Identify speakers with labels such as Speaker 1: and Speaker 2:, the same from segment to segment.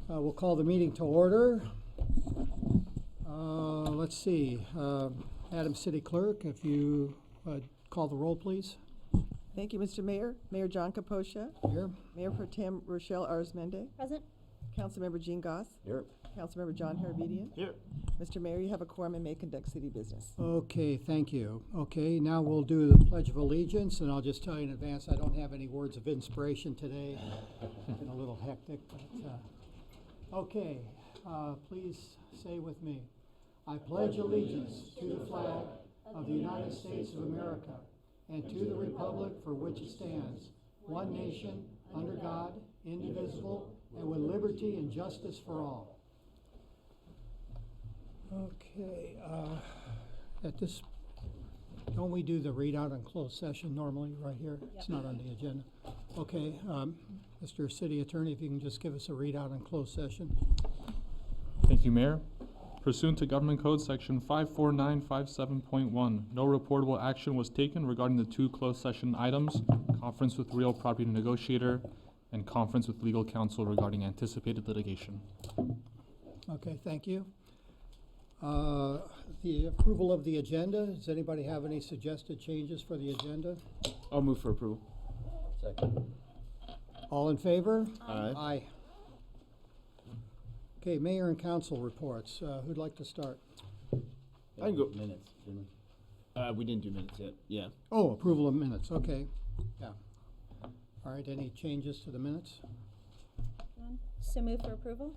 Speaker 1: We'll call the meeting to order. Let's see, Madam City Clerk, if you call the roll, please.
Speaker 2: Thank you, Mr. Mayor. Mayor John Caposcia.
Speaker 1: Here.
Speaker 2: Mayor Pro Tem Rochelle Arizmendi.
Speaker 3: Present.
Speaker 2: Councilmember Jean Goss.
Speaker 4: Here.
Speaker 2: Councilmember John Harabedian.
Speaker 4: Here.
Speaker 2: Mr. Mayor, you have a quorum and may conduct city business.
Speaker 1: Okay, thank you. Okay, now we'll do the Pledge of Allegiance, and I'll just tell you in advance, I don't have any words of inspiration today. It's been a little hectic, but, okay, please say with me. I pledge allegiance to the flag of the United States of America and to the republic for which it stands, one nation, under God, indivisible, and with liberty and justice for all. Okay, at this, don't we do the readout in closed session normally right here?
Speaker 3: Yep.
Speaker 1: It's not on the agenda. Okay, Mr. City Attorney, if you can just give us a readout in closed session.
Speaker 5: Thank you, Mayor. Pursuant to Government Code Section 54957.1, no reportable action was taken regarding the two closed session items, conference with real property negotiator and conference with legal counsel regarding anticipated litigation.
Speaker 1: Okay, thank you. The approval of the agenda. Does anybody have any suggested changes for the agenda?
Speaker 4: I'll move for approval. Second.
Speaker 1: All in favor?
Speaker 4: Aye.
Speaker 1: Aye. Okay, mayor and council reports. Who'd like to start?
Speaker 4: I can go. Minutes, didn't we? We didn't do minutes yet. Yeah.
Speaker 1: Oh, approval of minutes, okay. Yeah. All right, any changes to the minutes?
Speaker 3: None. So move for approval.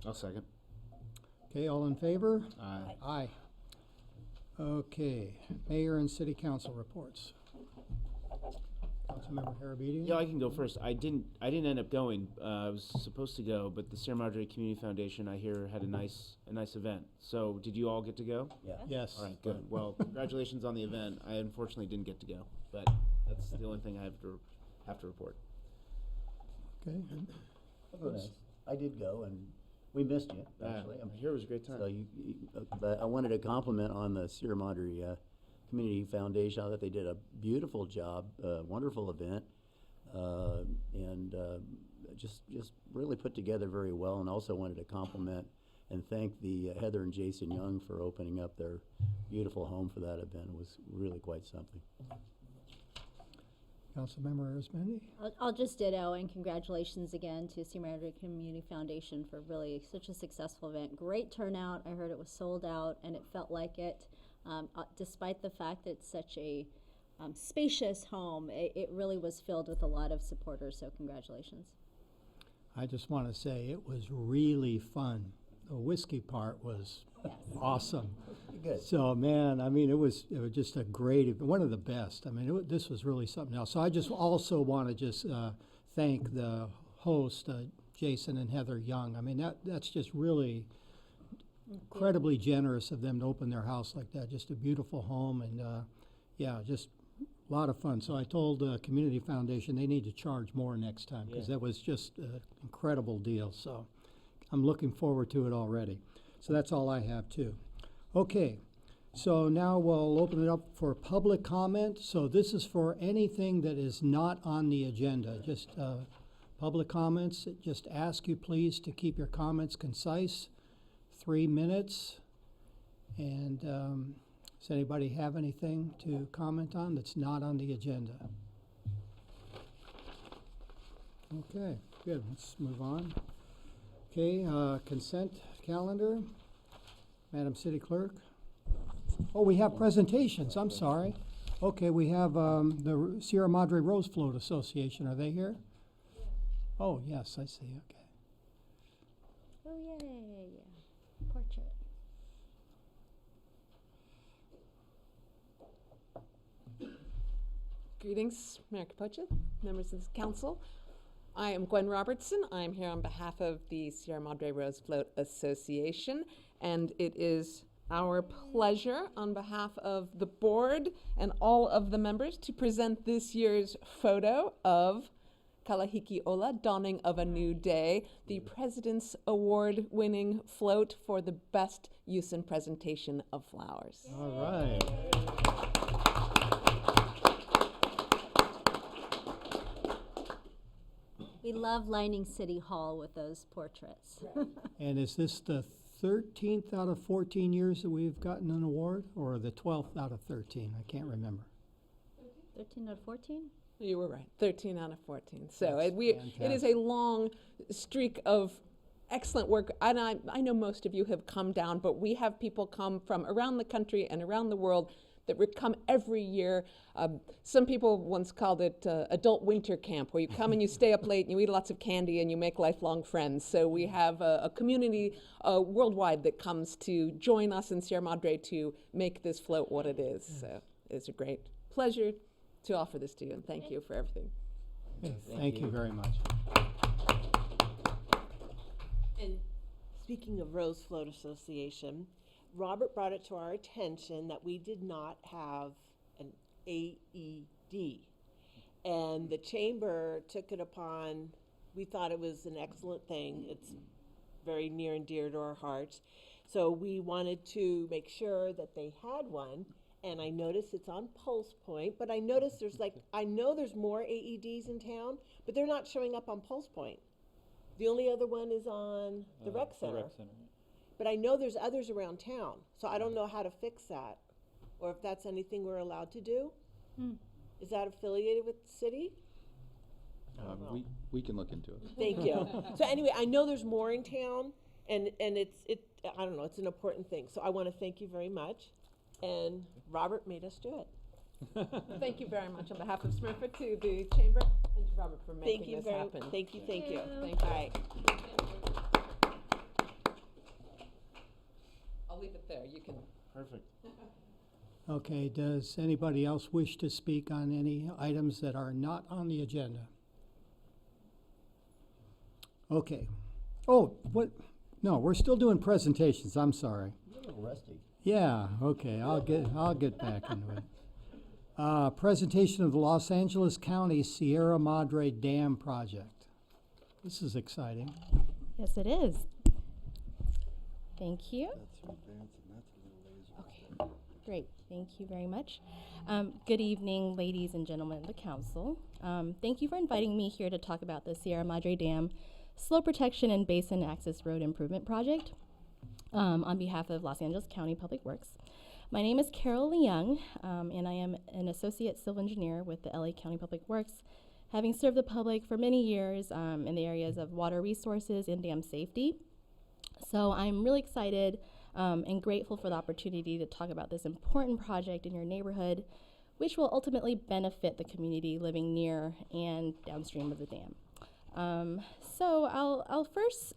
Speaker 4: I'll second.
Speaker 1: Okay, all in favor?
Speaker 4: Aye.
Speaker 1: Aye. Okay, mayor and city council reports. Councilmember Harabedian?
Speaker 6: Yeah, I can go first. I didn't end up going. I was supposed to go, but the Sierra Madre Community Foundation, I hear, had a nice event. So, did you all get to go?
Speaker 4: Yeah.
Speaker 1: Yes.
Speaker 6: All right, good. Well, congratulations on the event. I unfortunately didn't get to go, but that's the only thing I have to report.
Speaker 1: Okay.
Speaker 4: Oh, nice. I did go, and we missed you, actually.
Speaker 6: I hear it was a great time.
Speaker 4: So but I wanted to compliment on the Sierra Madre Community Foundation. I thought they did a beautiful job, wonderful event, and just really put together very well. And also wanted to compliment and thank the Heather and Jason Young for opening up their beautiful home for that event. It was really quite something.
Speaker 1: Councilmember Arizmendi?
Speaker 3: I'll just ditto, and congratulations again to Sierra Madre Community Foundation for really such a successful event. Great turnout. I heard it was sold out, and it felt like it. Despite the fact that it's such a spacious home, it really was filled with a lot of supporters, so congratulations.
Speaker 1: I just want to say it was really fun. The whiskey part was awesome.
Speaker 4: Good.
Speaker 1: So, man, I mean, it was just a great, one of the best. I mean, this was really something else. So I just also want to just thank the host, Jason and Heather Young. I mean, that's just really incredibly generous of them to open their house like that. Just a beautiful home, and yeah, just a lot of fun. So I told the Community Foundation they need to charge more next time, because that was just an incredible deal. So I'm looking forward to it already. So that's all I have too. Okay, so now we'll open it up for public comment. So this is for anything that is not on the agenda, just public comments. Just ask you please to keep your comments concise, 3 minutes. And does anybody have anything to comment on that's not on the agenda? Okay, good, let's move on. Okay, consent calendar. Madam City Clerk. Oh, we have presentations, I'm sorry. Okay, we have the Sierra Madre Rose Float Association. Are they here? Oh, yes, I see, okay.
Speaker 3: Oh, yay. Portrait.
Speaker 7: Greetings, Mayor Capocia, members of the council. I am Gwen Robertson. I'm here on behalf of the Sierra Madre Rose Float Association, and it is our pleasure on behalf of the board and all of the members to present this year's photo of Kalahiki Ola, Dawning of a New Day, the President's Award-winning float for the best use and presentation of flowers.
Speaker 1: All right.
Speaker 3: We love love lining City Hall with those portraits.
Speaker 1: And is this the 13th out of 14 years that we've gotten an award, or the 12th out of 13? I can't remember.
Speaker 3: 13 out of 14?
Speaker 7: You were right, 13 out of 14. So
Speaker 1: That's
Speaker 7: it is a
Speaker 1: fantastic.
Speaker 7: long streak of excellent work. And I know most of you have come down, but we have people come from around the country and around the world that come every year. Some people once called it adult winter camp, where you come and you stay up late and you eat lots of candy and you make lifelong friends. So we have a community worldwide that comes to join us in Sierra Madre to make this float what it is. So it's a great pleasure to offer this to you, and thank you for everything.
Speaker 1: Okay, thank you very much.
Speaker 8: And speaking of Rose Float Association, Robert brought it to our attention that we did not have an AED. And the chamber took it upon, we thought it was an excellent thing. It's very near and dear to our hearts. So we wanted to make sure that they had one. And I noticed it's on Pulse Point, but I noticed I know there's more AEDs in town, but they're not showing up on Pulse Point. The only other one is on the rec center. But I know there's others around town, so I don't know how to fix that, or if that's anything we're allowed to do. Is that affiliated with the city?
Speaker 9: We can look into it.
Speaker 8: Thank you. So anyway, I know there's more in town, and it's I don't know, it's an important thing. So I want to thank you very much, and Robert made us do it.
Speaker 7: Thank you very much on behalf of Smurfit to the chamber and to Robert for
Speaker 8: Thank
Speaker 7: making
Speaker 8: you
Speaker 7: this
Speaker 8: very,
Speaker 7: happen.
Speaker 8: thank you, thank you.
Speaker 7: Thank you.
Speaker 8: All right.
Speaker 7: I'll leave it there. You can.
Speaker 6: Perfect.
Speaker 1: Okay, does anybody else wish to speak on any items that are not on the agenda? Okay. Oh, what? No, we're still doing presentations. I'm sorry.
Speaker 4: You're a little rusty.
Speaker 1: Yeah, okay, I'll get back into it. Presentation of the Los Angeles County Sierra Madre Dam Project. This is exciting.
Speaker 10: Yes, it is. Thank you. Okay, great. Thank you very much. Good evening, ladies and gentlemen of the council. Thank you for inviting me here to talk about the Sierra Madre Dam Slope Protection and Basin Access Road Improvement Project on behalf of Los Angeles County Public Works. My name is Carol Leung, and I am an associate civil engineer with the LA County Public Works, having served the public for many years in the areas of water resources and dam safety. So I'm really excited and grateful for the opportunity to talk about this important project in your neighborhood, which will ultimately benefit the community living near and downstream of the dam. So I'll first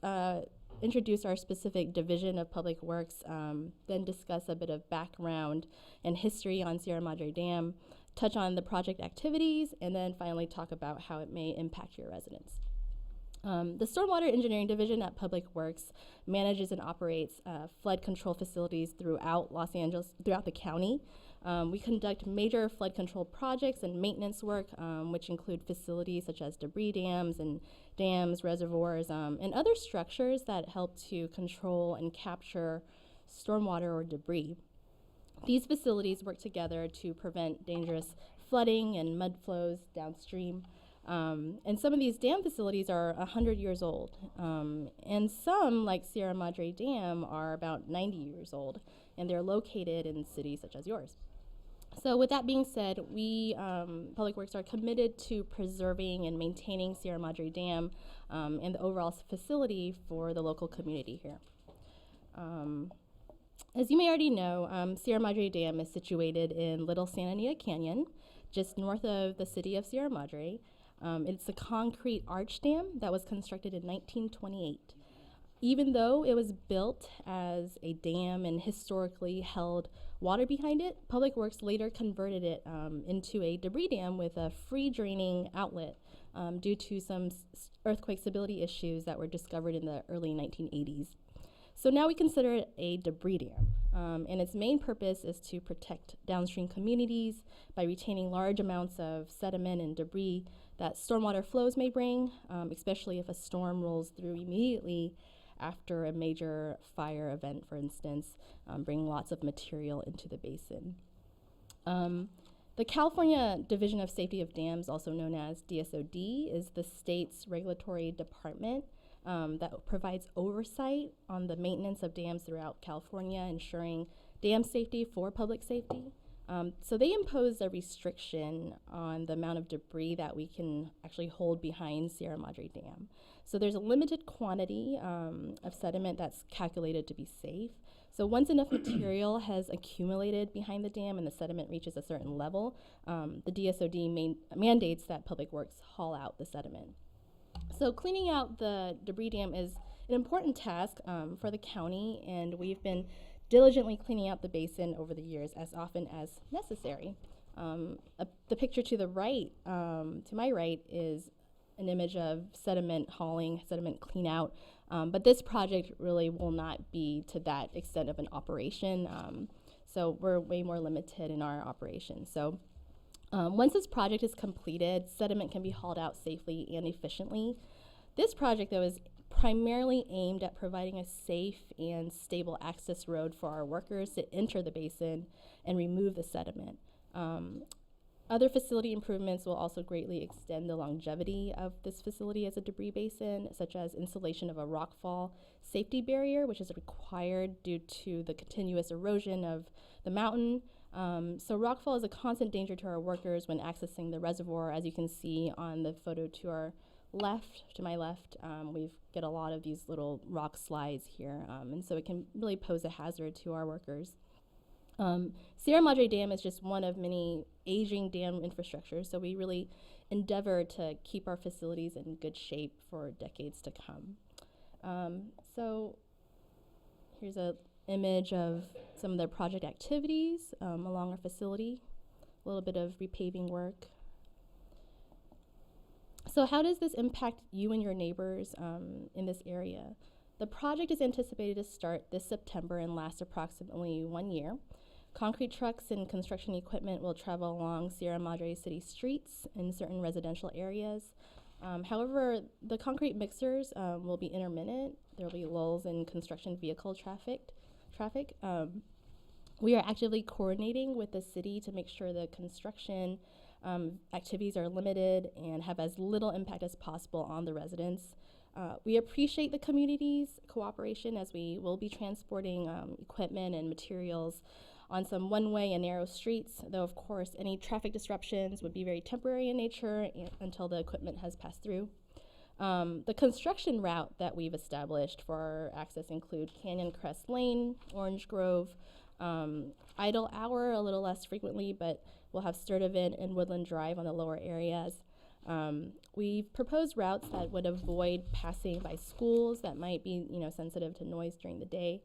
Speaker 10: introduce our specific division of Public Works, then discuss a bit of background and history on Sierra Madre Dam, touch on the project activities, and then finally talk about how it may impact your residents. The Stormwater Engineering Division at Public Works manages and operates flood control facilities throughout Los Angeles, throughout the county. We conduct major flood control projects and maintenance work, which include facilities such as debris dams, reservoirs, and other structures that help to control and capture stormwater or debris. These facilities work together to prevent dangerous flooding and mud flows downstream. And some of these dam facilities are 100 years old. And some, like Sierra Madre Dam, are about 90 years old, and they're located in cities such as yours. So with that being said, we, Public Works, are committed to preserving and maintaining Sierra Madre Dam and the overall facility for the local community here. As you may already know, Sierra Madre Dam is situated in Little Santa Anita Canyon, just north of the city of Sierra Madre. It's a concrete arch dam that was constructed in 1928. Even though it was built as a dam and historically held water behind it, Public Works later converted it into a debris dam with a free draining outlet due to some earthquake stability issues that were discovered in the early 1980s. So now we consider it a debris dam, and its main purpose is to protect downstream communities by retaining large amounts of sediment and debris that stormwater flows may bring, especially if a storm rolls through immediately after a major fire event, for instance, bring lots of material into the basin. The California Division of Safety of Dams, also known as DSOD, is the state's regulatory department that provides oversight on the maintenance of dams throughout California, ensuring dam safety for public safety. So they impose a restriction on the amount of debris that we can actually hold behind Sierra Madre Dam. So there's a limited quantity of sediment that's calculated to be safe. So once enough material has accumulated behind the dam and the sediment reaches a certain level, the DSOD mandates that Public Works haul out the sediment. So cleaning out the debris dam is an important task for the county, and we've been diligently cleaning out the basin over the years as often as necessary. The picture to the right, to my right, is an image of sediment hauling, sediment clean out. But this project really will not be to that extent of an operation. So we're way more limited in our operation. So once this project is completed, sediment can be hauled out safely and efficiently. This project, though, is primarily aimed at providing a safe and stable access road for our workers to enter the basin and remove the sediment. Other facility improvements will also greatly extend the longevity of this facility as a debris basin, such as installation of a rockfall safety barrier, which is required due to the continuous erosion of the mountain. So rockfall is a constant danger to our workers when accessing the reservoir. As you can see on the photo to our left, to my left, we've got a lot of these little rock slides here, and so it can really pose a hazard to our workers. Sierra Madre Dam is just one of many aging dam infrastructures, so we really endeavor to keep our facilities in good shape for decades to come. So here's an image of some of the project activities along our facility, a little bit of repaving work. So how does this impact you and your neighbors in this area? The project is anticipated to start this September and last approximately 1 year. Concrete trucks and construction equipment will travel along Sierra Madre city streets in certain residential areas. However, the concrete mixers will be intermittent. There will be lulls in construction vehicle traffic. We are actively coordinating with the city to make sure the construction activities are limited and have as little impact as possible on the residents. We appreciate the community's cooperation as we will be transporting equipment and materials on some one-way and narrow streets, though of course any traffic disruptions would be very temporary in nature until the equipment has passed through. The construction route that we've established for our access include Canyon Crest Lane, Orange Grove, Idle Hour a little less frequently, but we'll have Sturtevant and Woodland Drive on the lower areas. We've proposed routes that would avoid passing by schools that might be, sensitive to noise during the day.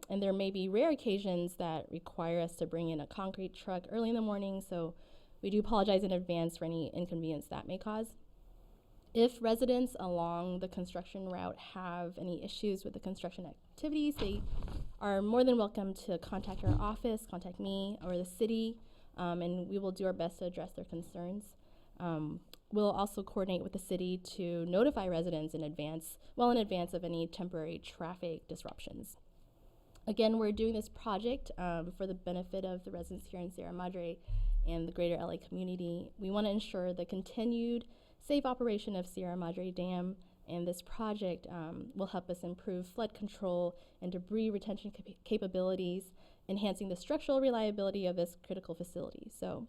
Speaker 10: And there may be rare occasions that require us to bring in a concrete truck early in the morning, so we do apologize in advance for any inconvenience that may cause. If residents along the construction route have any issues with the construction activities, they are more than welcome to contact our office, contact me or the city, and we will do our best to address their concerns. We'll also coordinate with the city to notify residents in advance of any temporary traffic disruptions. Again, we're doing this project for the benefit of the residents here in Sierra Madre and the greater LA community. We want to ensure the continued safe operation of Sierra Madre Dam, and this project will help us improve flood control and debris retention capabilities, enhancing the structural reliability of this critical facility. So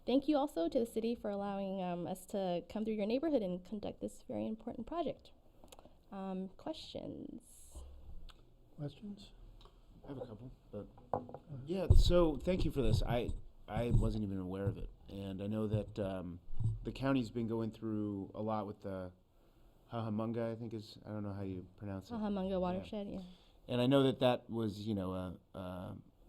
Speaker 10: thank you also to the city for allowing us to come through your neighborhood and conduct this very important project. Questions?
Speaker 1: Questions?
Speaker 6: I have a couple, but yeah. So thank you for this. I wasn't even aware of it, and I know that the county's been going through a lot with the Hahamunga. I think I don't know how you pronounce it.
Speaker 10: Hahamunga watershed, yeah.
Speaker 6: And I know that was a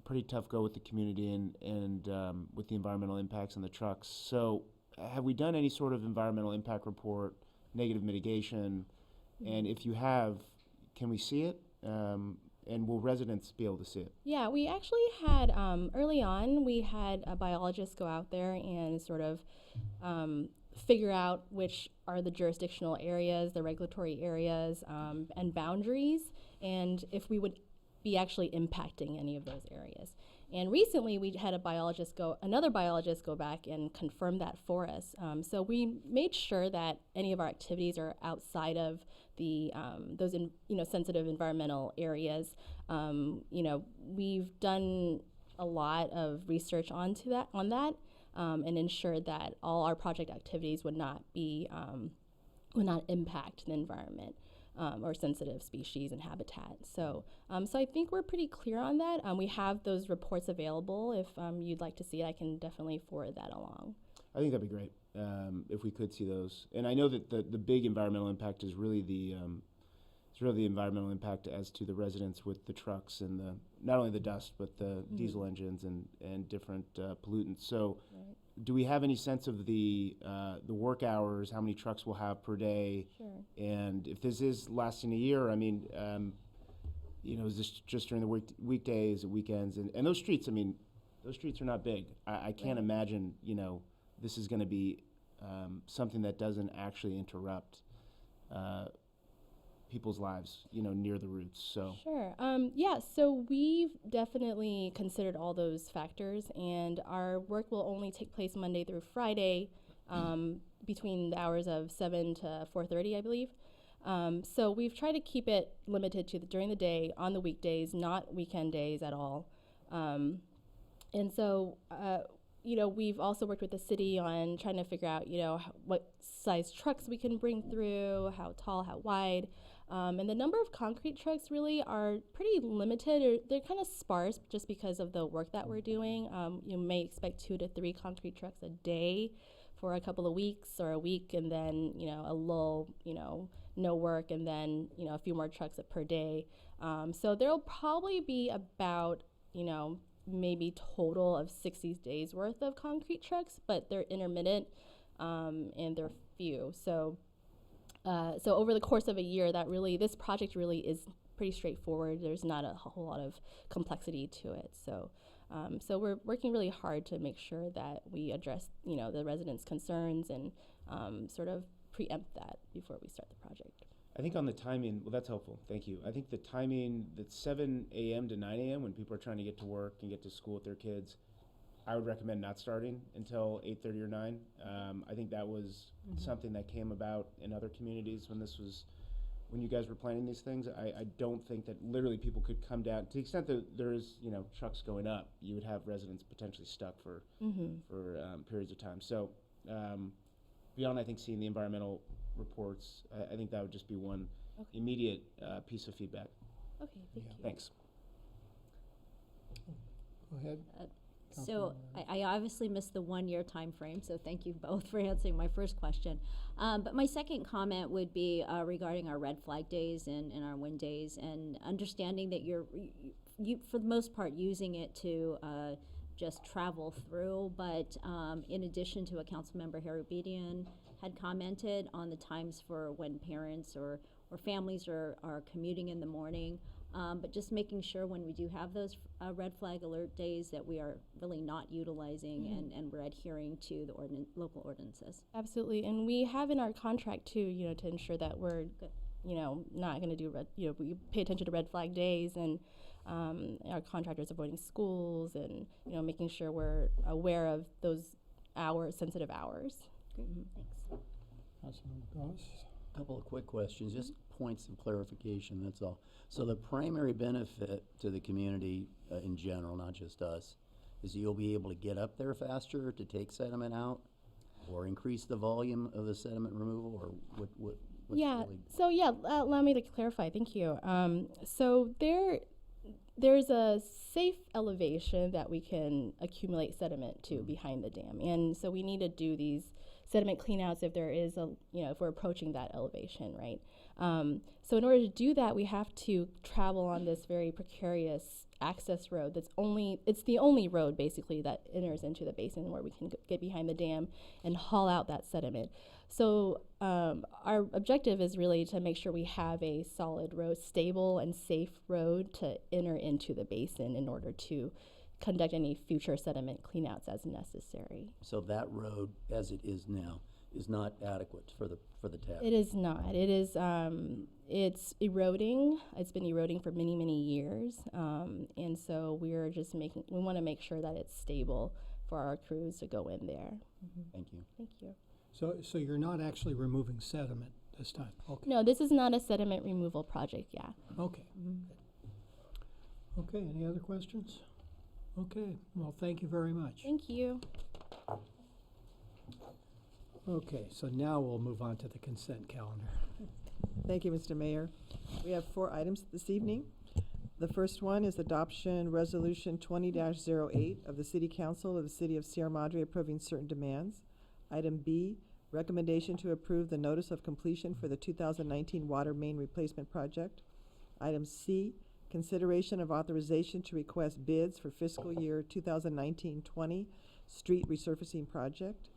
Speaker 6: pretty tough go with the community and with the environmental impacts on the trucks. So have we done any sort of environmental impact report, negative mitigation? And if you have, can we see it? And will residents be able to see it?
Speaker 10: Yeah, we actually had, early on, we had a biologist go out there and sort of figure out which are the jurisdictional areas, the regulatory areas, and boundaries, and if we would be actually impacting any of those areas. And recently, we had another biologist go back and confirm that for us. So we made sure that any of our activities are outside of the those sensitive environmental areas. We've done a lot of research on that, and ensured that all our project activities would not impact the environment. Or sensitive species and habitat. So I think we're pretty clear on that. We have those reports available. If you'd like to see it, I can definitely forward that along.
Speaker 6: I think that'd be great if we could see those. And I know that the big environmental impact is really the environmental impact as to the residents with the trucks and not only the dust but the diesel engines and different pollutants. So,
Speaker 10: Right.
Speaker 6: do we have any sense of the work hours? How many trucks we'll have per day?
Speaker 10: Sure.
Speaker 6: And if this is lasting a year, I mean, is this just during the weekdays and weekends? And those streets, I mean, those streets are not big. I can't
Speaker 10: Right.
Speaker 6: imagine, this is going to be something that doesn't actually interrupt people's lives, near the routes. So
Speaker 10: Sure. So we've definitely considered all those factors, and our work will only take place Monday through Friday between the hours of 7 to 4:30, I believe. So we've tried to keep it limited to during the day, on the weekdays, not weekend days at all. And so, we've also worked with the city on trying to figure out, what size trucks we can bring through, how tall, how wide. And the number of concrete trucks really are pretty limited, or they're kind of sparse just because of the work that we're doing. You may expect 2 to 3 concrete trucks a day for a couple of weeks or a week, and then, a lull, no work, and then, a few more trucks per day. So there'll probably be about, maybe total of 60 days worth of concrete trucks, but they're intermittent and they're few. So over the course of a year, this project really is pretty straightforward. There's not a whole lot of complexity to it. So we're working really hard to make sure that we address, the residents' concerns and sort of preempt that before we start the project.
Speaker 6: I think on the timing, well, that's helpful. Thank you. I think the timing, that 7 a.m. to 9 a.m. when people are trying to get to work and get to school with their kids, I would recommend not starting until 8:30 or 9. I think that was something that came about in other communities when you guys were planning these things. I don't think that literally people could come down to the extent that there is, trucks going up. You would have residents potentially stuck for periods of time. So beyond, I think, seeing the environmental reports, I think that would just be one immediate piece of feedback.
Speaker 10: Okay, thank you.
Speaker 6: Thanks.
Speaker 1: Go ahead.
Speaker 3: So I obviously missed the 1-year time frame, so thank you both for answering my first question. But my second comment would be regarding our red flag days and our wind days, and understanding that you for the most part using it to just travel through, but in addition to what Councilmember Harabedian had commented on the times for when parents or families are commuting in the morning. But just making sure when we do have those red flag alert days that we are really not utilizing and we're adhering to the local ordinances.
Speaker 10: Absolutely, and we have in our contract too, to ensure that we're, not going to do we pay attention to red flag days, and our contractors avoiding schools, and making sure we're aware of those sensitive hours.
Speaker 3: Great, thanks.
Speaker 1: Councilmember Goss?
Speaker 4: Couple of quick questions, just points of clarification, that's all. So the primary benefit to the community in general, not just us, is you'll be able to get up there faster to take sediment out, or increase the volume of the sediment removal, or what's really...
Speaker 10: Allow me to clarify, thank you. So there's a safe elevation that we can accumulate sediment to behind the dam, and so we need to do these sediment cleanouts if there is if we're approaching that elevation, right? So in order to do that, we have to travel on this very precarious access road it's the only road basically that enters into the basin where we can get behind the dam and haul out that sediment. So our objective is really to make sure we have a solid road, stable and safe road to enter into the basin in order to conduct any future sediment cleanouts as necessary.
Speaker 4: So that road, as it is now, is not adequate for the task.
Speaker 10: It is not. It is. It's eroding. It's been eroding for many, many years, and so we're just making. We want to make sure that it's stable for our crews to go in there.
Speaker 4: Thank you.
Speaker 10: Thank you.
Speaker 1: So you're not actually removing sediment this time? Okay.
Speaker 10: No, this is not a sediment removal project. Yeah.
Speaker 1: Okay. Okay, any other questions? Okay, well, thank you very much.
Speaker 10: Thank you.
Speaker 1: Okay, so now we'll move on to the consent calendar.
Speaker 2: Thank you, Mr. Mayor. We have 4 items this evening. The first one is adoption resolution 20-08 of the City Council of the City of Sierra Madre approving certain demands. Item B, recommendation to approve the notice of completion for the 2019 water main replacement project. Item C, consideration of authorization to request bids for fiscal year 2019-20 street resurfacing project.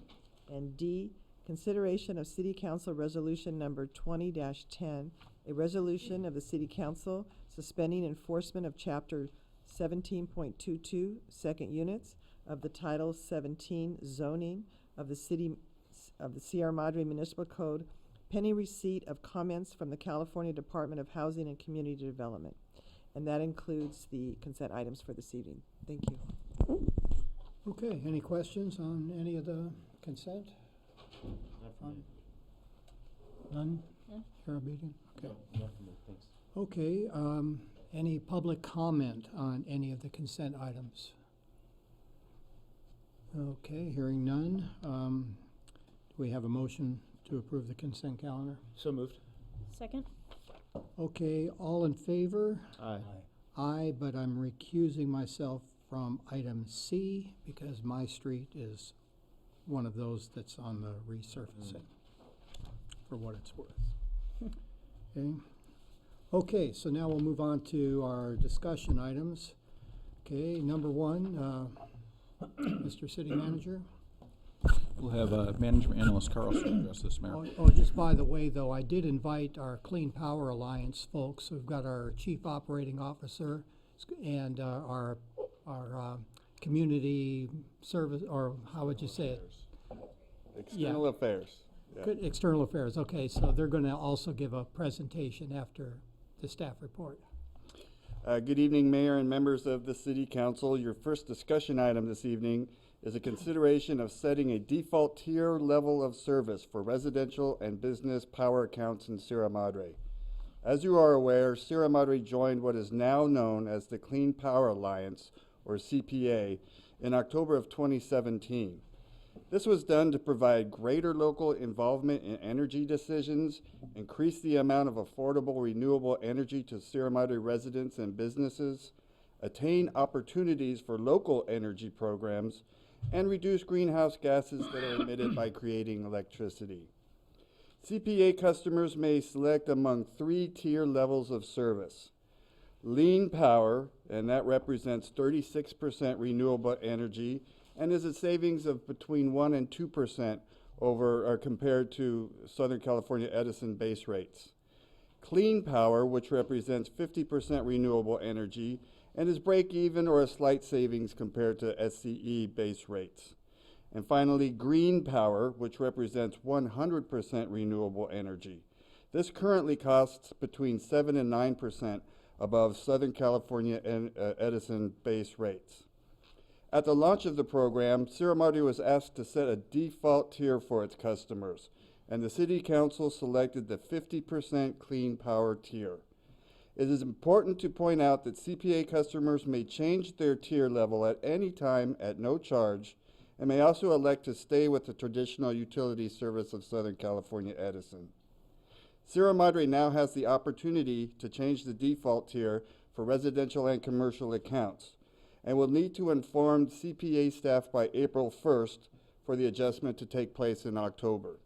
Speaker 2: And D, consideration of City Council Resolution Number 20-10, a resolution of the City Council suspending enforcement of Chapter 17.22, second units of the Title 17 zoning of the Sierra Madre Municipal Code, pending receipt of comments from the California Department of Housing and Community Development. And that includes the consent items for this evening. Thank you.
Speaker 1: Okay, any questions on any of the consent? None?
Speaker 3: None.
Speaker 1: You're obedient? Okay.
Speaker 6: Thanks.
Speaker 1: Okay, any public comment on any of the consent items? Okay, hearing none. Do we have a motion to approve the consent calendar?
Speaker 6: So moved.
Speaker 3: Second?
Speaker 1: Okay, all in favor?
Speaker 6: Aye.
Speaker 1: Aye, but I'm recusing myself from item C because my street is one of those that's on the resurfacing, for what it's worth. Okay. Okay, so now we'll move on to our discussion items. Okay, number 1, Mr. City Manager.
Speaker 9: We'll have Management Analyst Carlson address this, Mayor.
Speaker 1: Oh, just by the way, though, I did invite our Clean Power Alliance folks. We've got our Chief Operating Officer and our community service, or how would you say it?
Speaker 11: External affairs. Yeah.
Speaker 1: Good, external affairs. Okay, so they're going to also give a presentation after the staff report.
Speaker 11: Good evening, Mayor and members of the City Council. Your first discussion item this evening is a consideration of setting a default tier level of service for residential and business power accounts in Sierra Madre. As you are aware, Sierra Madre joined what is now known as the Clean Power Alliance, or CPA, in October of 2017. This was done to provide greater local involvement in energy decisions, increase the amount of affordable renewable energy to Sierra Madre residents and businesses, attain opportunities for local energy programs, and reduce greenhouse gases that are emitted by creating electricity. CPA customers may select among 3 tier levels of service. Lean power, and that represents 36% renewable energy, and is a savings of between 1 and 2% over or compared to Southern California Edison base rates. Clean power, which represents 50% renewable energy, and is break even or a slight savings compared to SCE base rates. And finally, green power, which represents 100% renewable energy. This currently costs between 7 and 9% above Southern California and Edison base rates. At the launch of the program, Sierra Madre was asked to set a default tier for its customers, and the City Council selected the 50% clean power tier. It is important to point out that CPA customers may change their tier level at any time at no charge, and may also elect to stay with the traditional utility service of Southern California Edison. Sierra Madre now has the opportunity to change the default tier for residential and commercial accounts, and will need to inform CPA staff by April 1st for the adjustment to take place in October.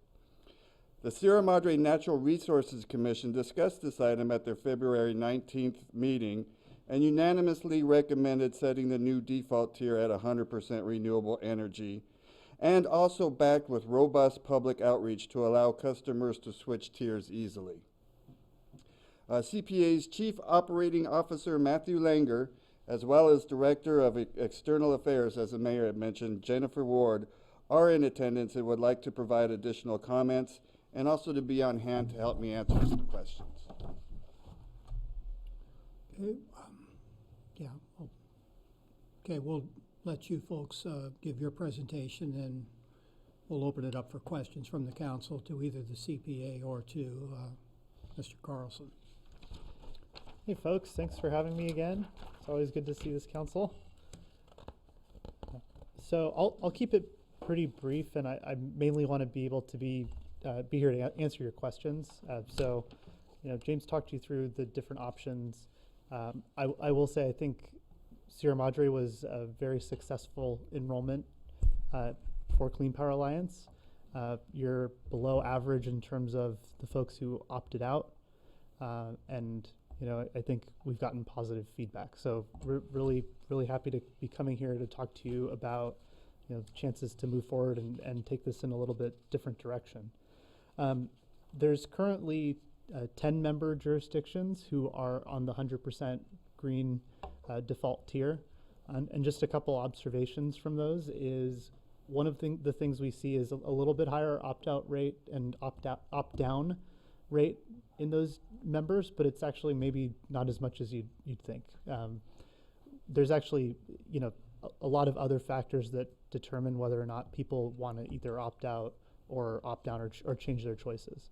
Speaker 11: The Sierra Madre Natural Resources Commission discussed this item at their February 19th meeting and unanimously recommended setting the new default tier at 100% renewable energy, and also backed with robust public outreach to allow customers to switch tiers easily. CPA's Chief Operating Officer Matthew Langer as well as Director of External Affairs, as the mayor had mentioned, Jennifer Ward, are in attendance and would like to provide additional comments and also to be on hand to help me answer some questions.
Speaker 1: Okay, yeah. Okay, we'll let you folks give your presentation, and we'll open it up for questions from the council to either the CPA or to Mr. Carlson.
Speaker 12: Hey folks, thanks for having me again. It's always good to see this council. So I'll keep it pretty brief, and I mainly want to be able to be here to answer your questions. So, you know, James talked you through the different options. I will say I think Sierra Madre was a very successful enrollment for Clean Power Alliance. You're below average in terms of the folks who opted out, and you know, I think we've gotten positive feedback. So we're really happy to be coming here to talk to you about, you know, chances to move forward and take this in a little bit different direction. There's currently 10 member jurisdictions who are on the 100% green default tier. And just a couple observations from those is one of the things we see is a little bit higher opt-out rate and opt-down rate in those members, but it's actually maybe not as much as you'd think. There's actually, you know, a lot of other factors that determine whether or not people want to either opt out or opt down or change their choices.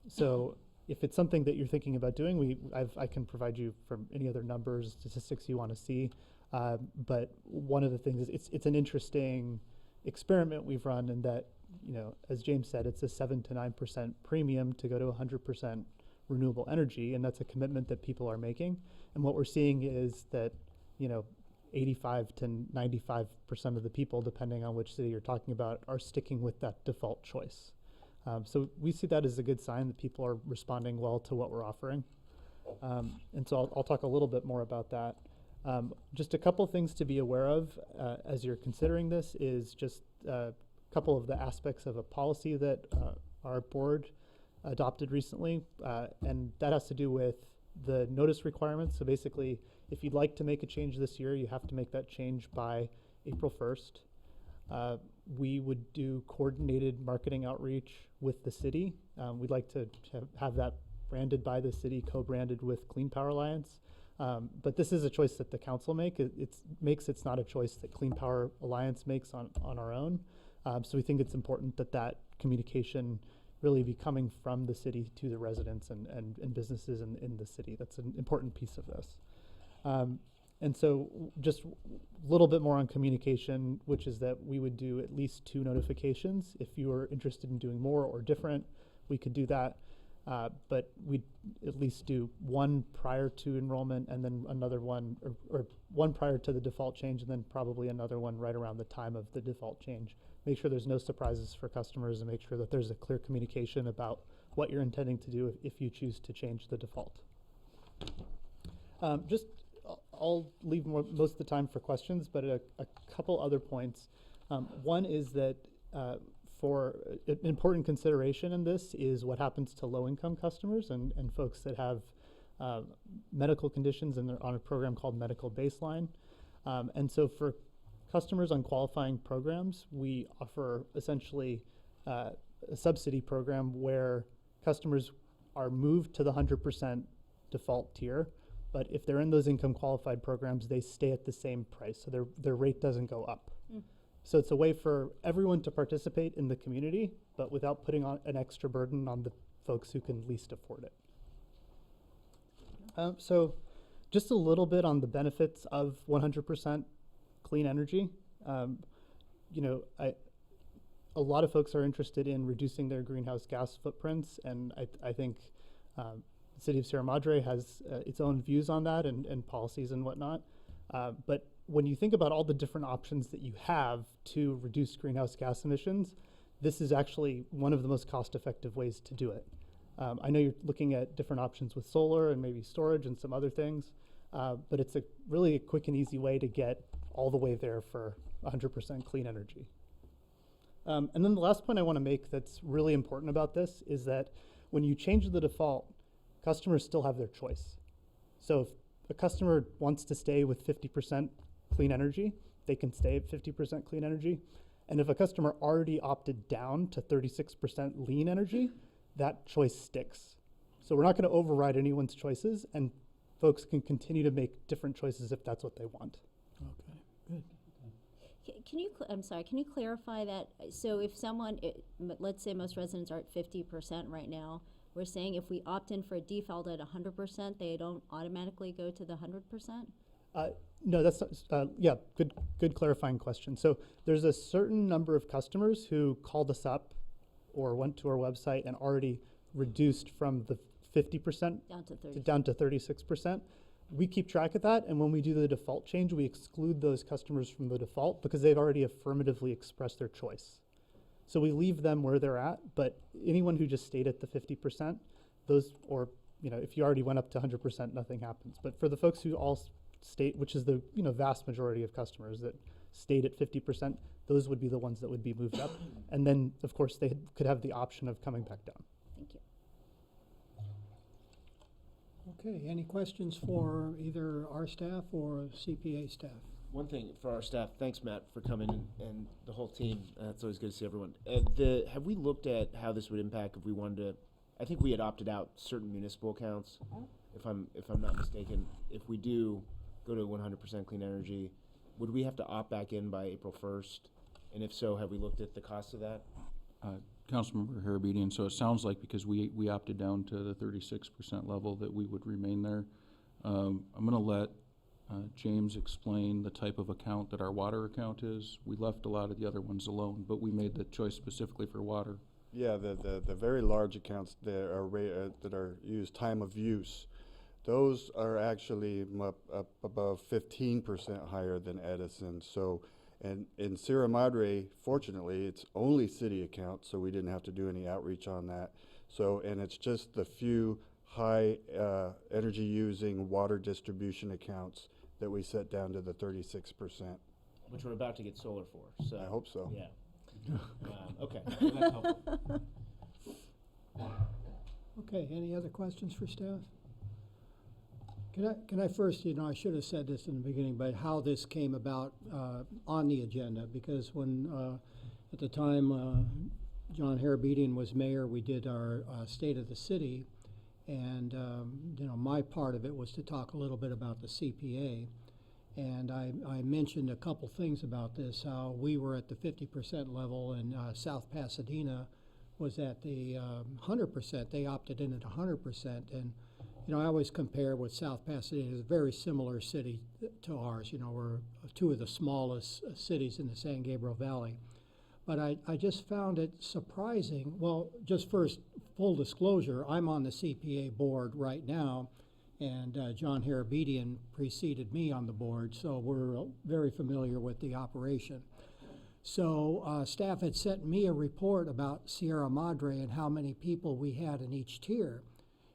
Speaker 12: So if it's something that you're thinking about doing, I can provide you from any other numbers, statistics you want to see. But one of the things is it's an interesting experiment we've run in that, you know, as James said, it's a 7 to 9% premium to go to 100% renewable energy, and that's a commitment that people are making. And what we're seeing is that, you know, 85 to 95% of the people, depending on which city you're talking about, are sticking with that default choice. So we see that as a good sign that people are responding well to what we're offering. And so I'll talk a little bit more about that. Just a couple things to be aware of as you're considering this is just a couple of the aspects of a policy that our board adopted recently, and that has to do with the notice requirements. So basically, if you'd like to make a change this year, you have to make that change by April 1st. We would do coordinated marketing outreach with the city. We'd like to have that branded by the city, co-branded with Clean Power Alliance. But this is a choice that the council it's not a choice that Clean Power Alliance makes on our own. So we think it's important that that communication really be coming from the city to the residents and businesses in the city. That's an important piece of this. And so just a little bit more on communication, which is that we would do at least 2 notifications. If you were interested in doing more or different, we could do that. But we'd at least do one prior to enrollment and then another one, or one prior to the default change, and then probably another one right around the time of the default change. Make sure there's no surprises for customers and make sure that there's a clear communication about what you're intending to do if you choose to change the default. I'll leave most of the time for questions, but a couple other points. One is that for an important consideration in this is what happens to low-income customers and folks that have medical conditions and they're on a program called Medical Baseline. And so for customers on qualifying programs, we offer essentially a subsidy program where customers are moved to the 100% default tier. But if they're in those income qualified programs, they stay at the same price. So their rate doesn't go up. So it's a way for everyone to participate in the community, but without putting on an extra burden on the folks who can least afford it. So just a little bit on the benefits of 100% clean energy. You know, a lot of folks are interested in reducing their greenhouse gas footprints, and I think the city of Sierra Madre has its own views on that and policies and whatnot. But when you think about all the different options that you have to reduce greenhouse gas emissions, this is actually one of the most cost-effective ways to do it. I know you're looking at different options with solar and maybe storage and some other things, but it's really a quick and easy way to get all the way there for 100% clean energy. And then the last point I want to make that's really important about this is that when you change the default, customers still have their choice. So if a customer wants to stay with 50% clean energy, they can stay at 50% clean energy. And if a customer already opted down to 36% lean energy, that choice sticks. So we're not going to override anyone's choices, and folks can continue to make different choices if that's what they want.
Speaker 1: Okay, good.
Speaker 3: Can you, I'm sorry, can you clarify that? So if someone, let's say most residents are at 50% right now, we're saying if we opt in for a default at 100%, they don't automatically go to the 100%?
Speaker 12: No, that's not, yeah, good clarifying question. So there's a certain number of customers who called us up or went to our website and already reduced from the 50%
Speaker 3: Down to 30.
Speaker 12: down to 36%. We keep track of that, and when we do the default change, we exclude those customers from the default because they've already affirmatively expressed their choice. So we leave them where they're at, but anyone who just stayed at the 50%, those, or if you already went up to 100%, nothing happens. But for the folks who all stayed, which is the vast majority of customers that stayed at 50%, those would be the ones that would be moved up. And then, of course, they could have the option of coming back down.
Speaker 3: Thank you.
Speaker 1: Okay, any questions for either our staff or CPA staff?
Speaker 6: One thing for our staff, thanks Matt for coming and the whole team. It's always good to see everyone. Have we looked at how this would impact if we wanted to? I think we had opted out certain municipal accounts, if I'm not mistaken. If we do go to 100% clean energy, would we have to opt back in by April 1st? And if so, have we looked at the cost of that?
Speaker 9: Councilmember Harabedian, so it sounds like because we opted down to the 36% level that we would remain there. I'm going to let James explain the type of account that our water account is. We left a lot of the other ones alone, but we made the choice specifically for water.
Speaker 11: Yeah, the very large accounts that are used time of use, those are actually up above 15% higher than Edison. So, and in Sierra Madre, fortunately, it's only city accounts, so we didn't have to do any outreach on that. So, and it's just the few high energy using water distribution accounts that we set down to the 36%.
Speaker 6: Which we're about to get solar for. So
Speaker 11: I hope so.
Speaker 6: Yeah. Okay, well, that's helpful.
Speaker 1: Okay, any other questions for staff? Can I first, I should have said this in the beginning, but how this came about on the agenda, because when, at the time John Harabedian was mayor, we did our State of the City, and, my part of it was to talk a little bit about the CPA, and I mentioned a couple things about this, how we were at the 50% level, and South Pasadena was at the 100%. They opted in at 100%, and I always compare with South Pasadena. It's a very similar city to ours. We're two of the smallest cities in the San Gabriel Valley. But I just found it surprising. Well, just first, full disclosure, I'm on the CPA board right now, and John Harabedian preceded me on the board, so we're very familiar with the operation. So staff had sent me a report about Sierra Madre and how many people we had in each tier.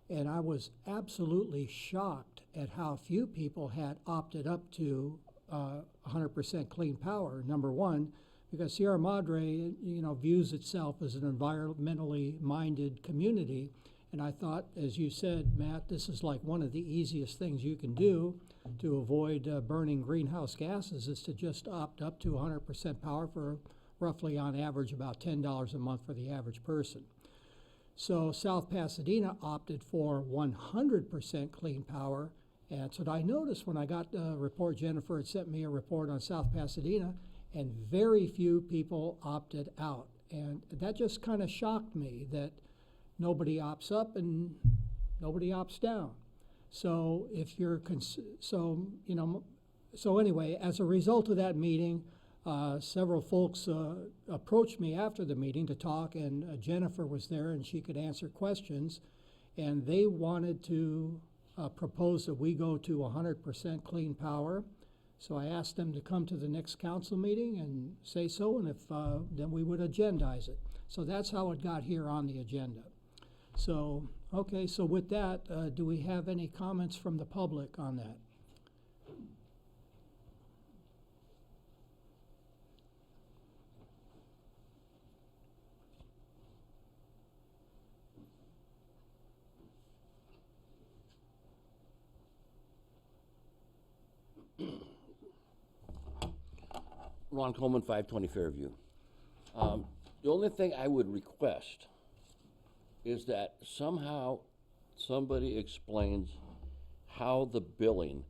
Speaker 1: And I was absolutely shocked at how few people had opted up to 100% clean power, number one, because Sierra Madre, views itself as an environmentally minded community. And I thought, as you said, Matt, this is like one of the easiest things you can do to avoid burning greenhouse gases is to just opt up to 100% power for roughly on average about $10 a month for the average person. So South Pasadena opted for 100% clean power. And so I noticed when I got the report, Jennifer had sent me a report on South Pasadena, and very few people opted out. And that just kind of shocked me that nobody opts up and nobody opts down. So if you're, so anyway, as a result of that meeting, several folks approached me after the meeting to talk, and Jennifer was there and she could answer questions, and they wanted to propose that we go to 100% clean power. So I asked them to come to the next council meeting and say so, and if then we would agendize it. So that's how it got here on the agenda. So, okay, so with that, do we have any comments from the public on that?
Speaker 13: Ron Coleman, 520 Fairview. The only thing I would request is that somehow somebody explains how the billing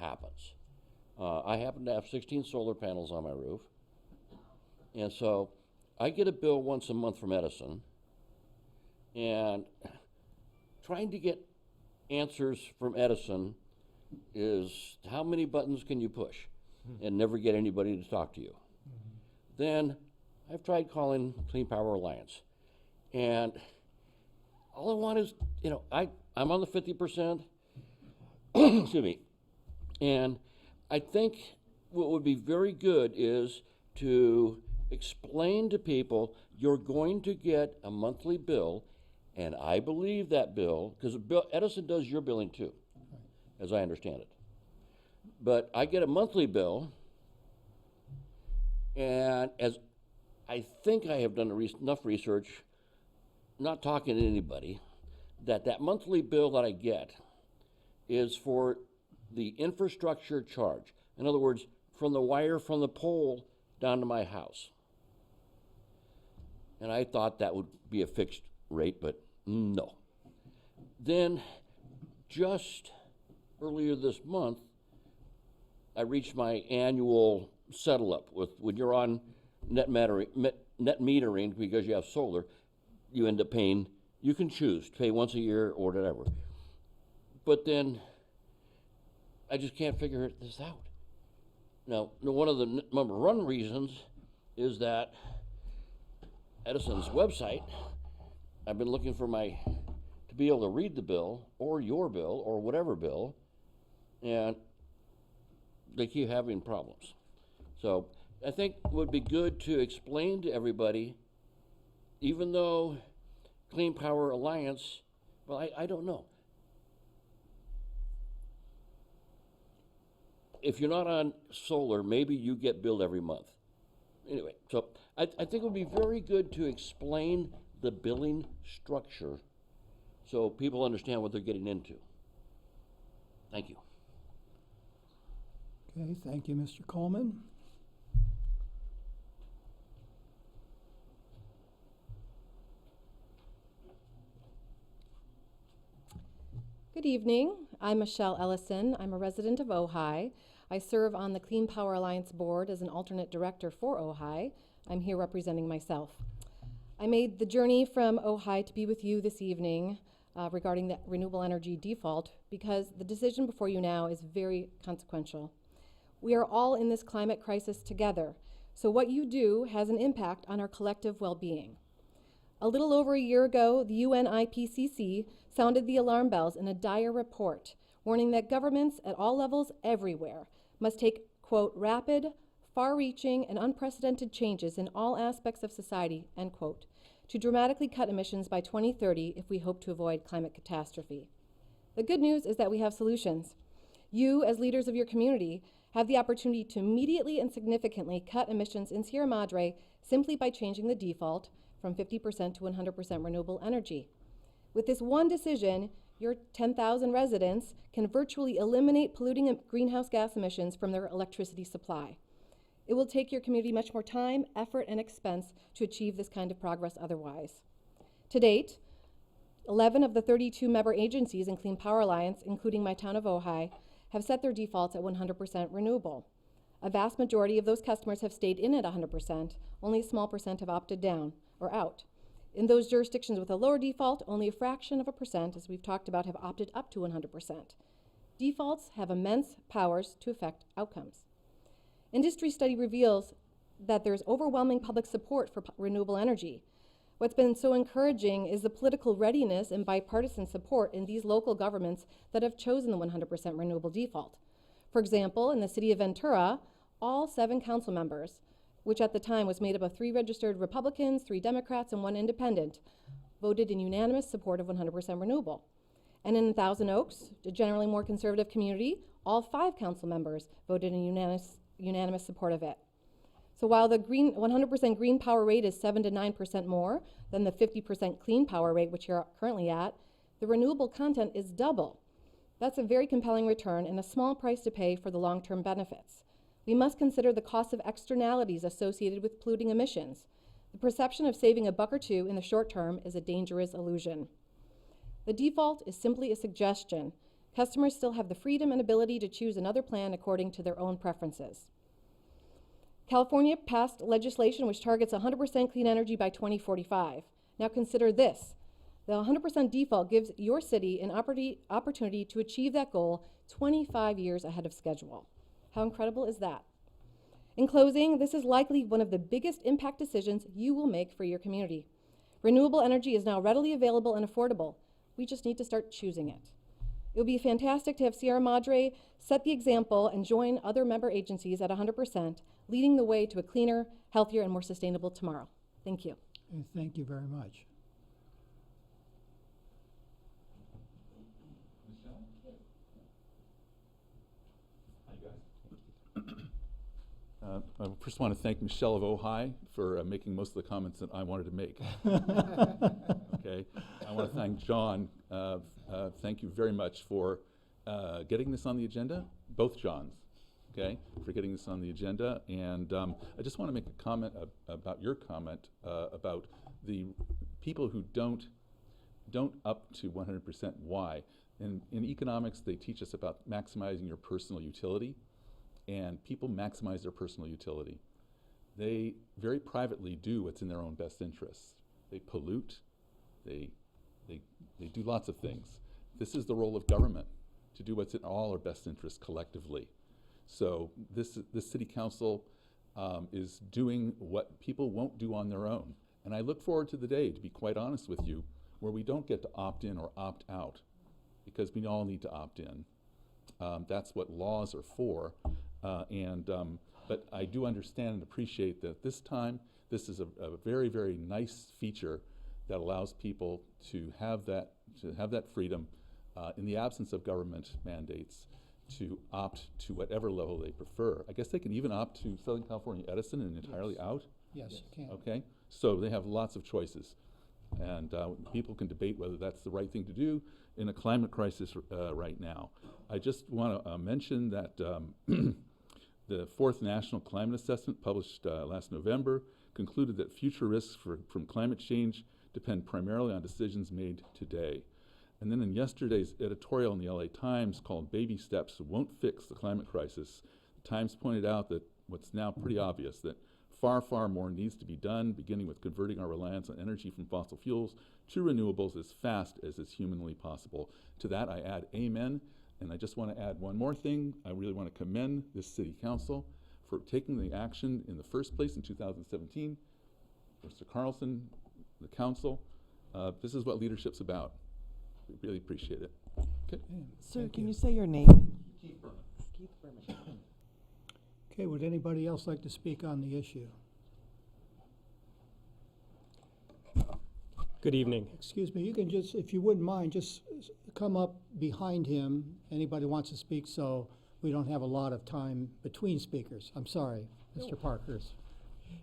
Speaker 13: happens. I happen to have 16 solar panels on my roof, and so I get a bill once a month from Edison, and trying to get answers from Edison is how many buttons can you push and never get anybody to talk to you. Then I've tried calling Clean Power Alliance, and all I want is, I'm on the 50%, excuse me, and I think what would be very good is to explain to people you're going to get a monthly bill, and I believe that bill, because Edison does your billing too, as I understand it. But I get a monthly bill, and as I think I have done enough research, not talking to anybody, that monthly bill that I get is for the infrastructure charge. In other words, from the wire from the pole down to my house. And I thought that would be a fixed rate, but no. Then, just earlier this month, I reached my annual settle up with, when you're on net metering because you have solar, you end up paying, you can choose to pay once a year or whatever. But then I just can't figure this out. Now, one of the number one reasons is that Edison's website, I've been looking for to be able to read the bill or your bill or whatever bill, and they keep having problems. So I think it would be good to explain to everybody, even though Clean Power Alliance, well, I don't know. If you're not on solar, maybe you get billed every month. Anyway, so I think it would be very good to explain the billing structure so people understand what they're getting into. Thank you.
Speaker 1: Okay, thank you, Mr. Coleman.
Speaker 14: Good evening. I'm Michelle Ellison. I'm a resident of Ojai. I serve on the Clean Power Alliance board as an alternate director for Ojai. I'm here representing myself. I made the journey from Ojai to be with you this evening regarding the renewable energy default because the decision before you now is very consequential. We are all in this climate crisis together, so what you do has an impact on our collective well-being. A little over a year ago, the UN IPCC sounded the alarm bells in a dire report, warning that governments at all levels everywhere must take, quote, rapid, far-reaching, and unprecedented changes in all aspects of society, end quote, to dramatically cut emissions by 2030 if we hope to avoid climate catastrophe. The good news is that we have solutions. You, as leaders of your community, have the opportunity to immediately and significantly cut emissions in Sierra Madre simply by changing the default from 50% to 100% renewable energy. With this one decision, your 10,000 residents can virtually eliminate polluting greenhouse gas emissions from their electricity supply. It will take your community much more time, effort, and expense to achieve this kind of progress otherwise. To date, 11 of the 32 member agencies in Clean Power Alliance, including my town of Ojai, have set their defaults at 100% renewable. A vast majority of those customers have stayed in at 100%, only a small percent have opted down or out. In those jurisdictions with a lower default, only a fraction of a percent, as we've talked about, have opted up to 100%. Defaults have immense powers to affect outcomes. Industry study reveals that there's overwhelming public support for renewable energy. What's been so encouraging is the political readiness and bipartisan support in these local governments that have chosen the 100% renewable default. For example, in the city of Ventura, all 7 council members, which at the time was made up of 3 registered Republicans, 3 Democrats, and 1 independent, voted in unanimous support of 100% renewable. And in Thousand Oaks, a generally more conservative community, all 5 council members voted in unanimous support of it. So while the 100% green power rate is 7 to 9% more than the 50% clean power rate, which you're currently at, the renewable content is double. That's a very compelling return and a small price to pay for the long-term benefits. We must consider the cost of externalities associated with polluting emissions. The perception of saving a buck or two in the short term is a dangerous illusion. The default is simply a suggestion. Customers still have the freedom and ability to choose another plan according to their own preferences. California passed legislation which targets 100% clean energy by 2045. Now consider this. The 100% default gives your city an opportunity to achieve that goal 25 years ahead of schedule. How incredible is that? In closing, this is likely one of the biggest impact decisions you will make for your community. Renewable energy is now readily available and affordable. We just need to start choosing it. It would be fantastic to have Sierra Madre set the example and join other member agencies at 100%, leading the way to a cleaner, healthier, and more sustainable tomorrow. Thank you.
Speaker 1: And thank you very much.
Speaker 15: I first want to thank Michelle of Ojai for making most of the comments that I wanted to make. Okay, I want to thank John. Thank you very much for getting this on the agenda, both Johns. Okay, for getting this on the agenda, and I just want to make a comment about your comment about the people who don't up to 100%. Why? In economics, they teach us about maximizing your personal utility. And people maximize their personal utility. They very privately do what's in their own best interests. They pollute, they do lots of things. This is the role of government, to do what's in all our best interests collectively. So this city council is doing what people won't do on their own. And I look forward to the day, to be quite honest with you, where we don't get to opt in or opt out, because we all need to opt in. That's what laws are for. But I do understand and appreciate that this time, this is a very, very nice feature that allows people to have that freedom in the absence of government mandates to opt to whatever level they prefer. I guess they can even opt to Southern California Edison and entirely out.
Speaker 1: Yes, you can.
Speaker 15: Okay, so they have lots of choices, and people can debate whether that's the right thing to do in a climate crisis right now. I just want to mention that the fourth National Climate Assessment, published last November, concluded that future risks from climate change depend primarily on decisions made today. And then in yesterday's editorial in the LA Times called "Baby Steps Won't Fix the Climate Crisis," the Times pointed out that what's now pretty obvious, that far, far more needs to be done, beginning with converting our reliance on energy from fossil fuels to renewables as fast as is humanly possible. To that I add amen. And I just want to add one more thing. I really want to commend this city council for taking the action in the first place in 2017. Mr. Carlson, the council, this is what leadership's about. We really appreciate it. Okay.
Speaker 2: Sir, can you say your name?
Speaker 15: Keith Berman.
Speaker 2: Keith Berman.
Speaker 1: Okay, would anybody else like to speak on the issue?
Speaker 16: Good evening.
Speaker 1: Excuse me, you can just, if you wouldn't mind, just come up behind him. Anybody wants to speak, so we don't have a lot of time between speakers. I'm sorry, Mr. Parkhurst.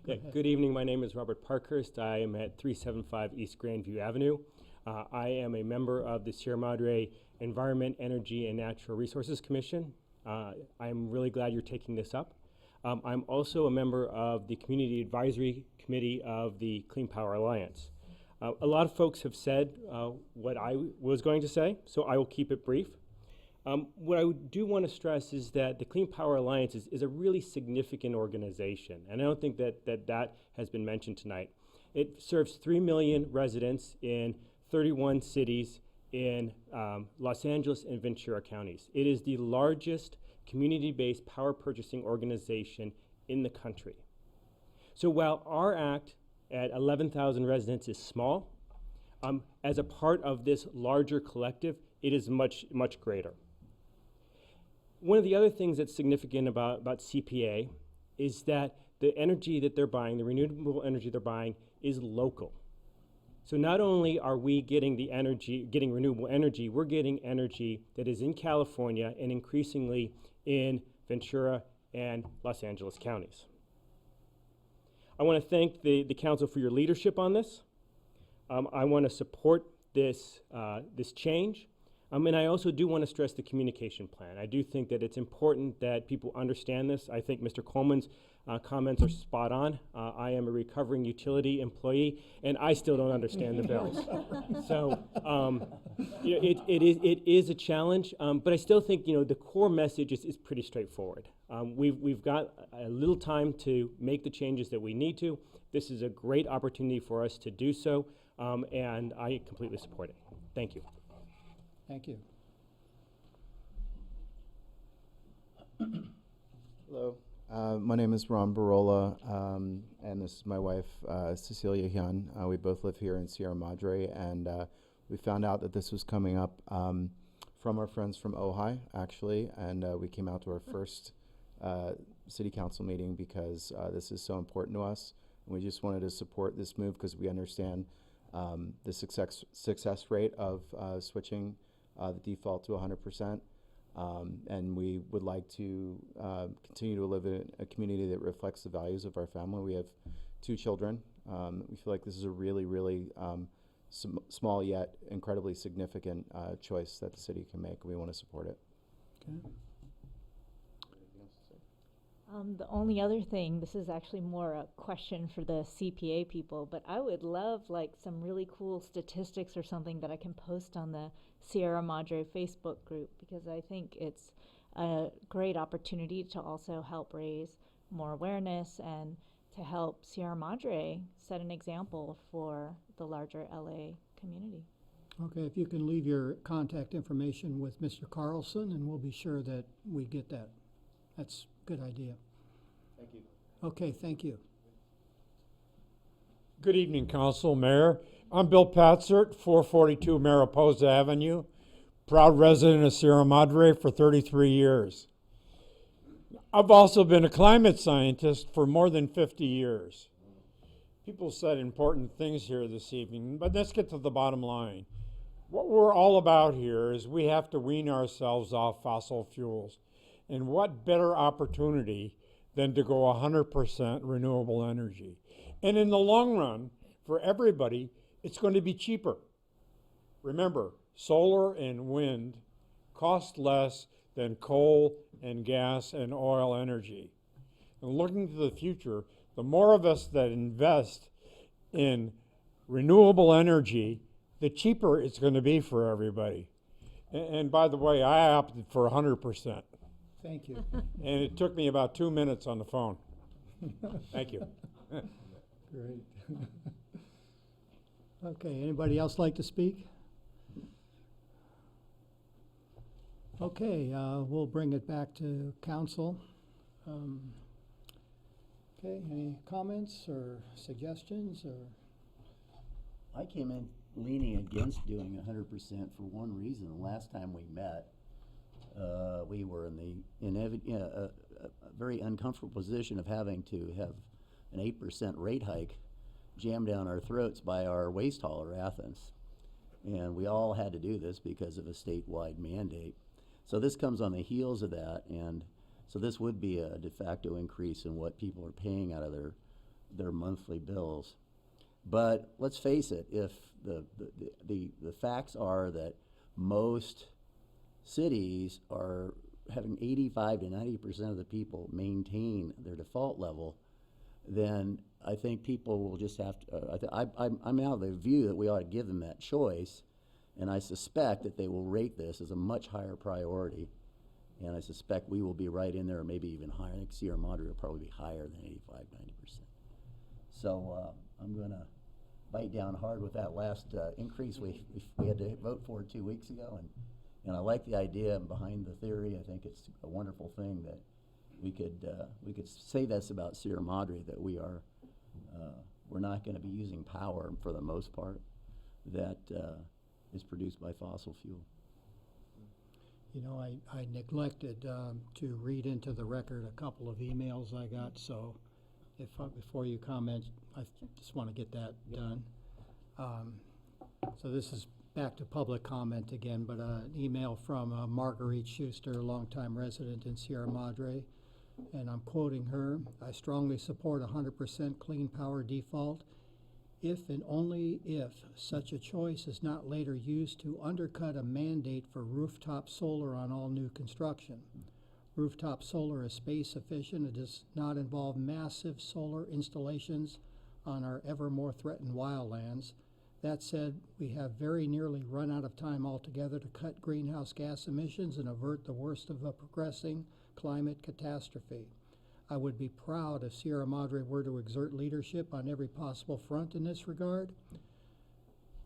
Speaker 16: Yeah, good evening. My name is Robert Parkhurst. I am at 375 East Grandview Avenue. I am a member of the Sierra Madre Environment, Energy, and Natural Resources Commission. I'm really glad you're taking this up. I'm also a member of the Community Advisory Committee of the Clean Power Alliance. A lot of folks have said what I was going to say, so I will keep it brief. What I do want to stress is that the Clean Power Alliance is a really significant organization, and I don't think that has been mentioned tonight. It serves 3 million residents in 31 cities in Los Angeles and Ventura counties. It is the largest community-based power purchasing organization in the country. So while our act at 11,000 residents is small, as a part of this larger collective, it is much, much greater. One of the other things that's significant about CPA is that the energy that they're buying, the renewable energy they're buying, is local. So not only are we getting renewable energy, we're getting energy that is in California and increasingly in Ventura and Los Angeles counties. I want to thank the council for your leadership on this. I want to support this change. And I also do want to stress the communication plan. I do think that it's important that people understand this. I think Mr. Coleman's comments are spot on. I am a recovering utility employee, and I still don't understand the bills. So it is a challenge, but I still think the core message is pretty straightforward. We've got a little time to make the changes that we need to. This is a great opportunity for us to do so, and I completely support it. Thank you.
Speaker 1: Thank you.
Speaker 6: Hello, my name is Ron Barola, and this is my wife, Cecilia Hyun. We both live here in Sierra Madre, and we found out that this was coming up from our friends from Ojai, actually, and we came out to our first city council meeting because this is so important to us. And we just wanted to support this move because we understand the success rate of switching the default to 100%. And we would like to continue to live in a community that reflects the values of our family. We have 2 children. We feel like this is a really, really small yet incredibly significant choice that the city can make. We want to support it.
Speaker 1: Okay.
Speaker 17: The only other thing, this is actually more a question for the CPA people, but I would love like some really cool statistics or something that I can post on the Sierra Madre Facebook group, because I think it's a great opportunity to also help raise more awareness and to help Sierra Madre set an example for the larger LA community.
Speaker 1: Okay, if you can leave your contact information with Mr. Carlson, and we'll be sure that we get that. That's a good idea.
Speaker 6: Thank you.
Speaker 1: Okay, thank you.
Speaker 18: Good evening, Council, Mayor. I'm Bill Patzert, 442 Mariposa Avenue, proud resident of Sierra Madre for 33 years. I've also been a climate scientist for more than 50 years. People said important things here this evening, but let's get to the bottom line. What we're all about here is we have to wean ourselves off fossil fuels. And what better opportunity than to go 100% renewable energy? And in the long run, for everybody, it's going to be cheaper. Remember, solar and wind cost less than coal and gas and oil energy. And looking to the future, the more of us that invest in renewable energy, the cheaper it's going to be for everybody. And by the way, I opted for 100%.
Speaker 1: Thank you.
Speaker 18: And it took me about 2 minutes on the phone. Thank you.
Speaker 1: Great. Okay, anybody else like to speak? Okay, we'll bring it back to council. Okay, any comments or suggestions or?
Speaker 4: I came in leaning against doing 100% for one reason. The last time we met, we were in a very uncomfortable position of having to have an 8% rate hike jammed down our throats by our waste hauler, Athens. And we all had to do this because of a statewide mandate. So this comes on the heels of that, and so this would be a de facto increase in what people are paying out of their monthly bills. But let's face it, if the facts are that most cities are having 85 to 90% of the people maintain their default level, then I think people will just have to, I'm out of the view that we ought to give them that choice, and I suspect that they will rate this as a much higher priority, and I suspect we will be right in there, or maybe even higher. I think Sierra Madre will probably be higher than 85, 90%. So I'm going to bite down hard with that last increase we had to vote for 2 weeks ago, and I like the idea behind the theory. I think it's a wonderful thing that we could say this about Sierra Madre, that we're not going to be using power for the most part that is produced by fossil fuel.
Speaker 1: You know, I neglected to read into the record a couple of emails I got, so if before you comment, I just want to get that done. So this is back to public comment again, but an email from Marguerite Schuster, a longtime resident in Sierra Madre, and I'm quoting her: "I strongly support 100% clean power default if and only if such a choice is not later used to undercut a mandate for rooftop solar on all new construction. Rooftop solar is space efficient. It does not involve massive solar installations on our ever more threatened wildlands. That said, we have very nearly run out of time altogether to cut greenhouse gas emissions and avert the worst of a progressing climate catastrophe. I would be proud if Sierra Madre were to exert leadership on every possible front in this regard.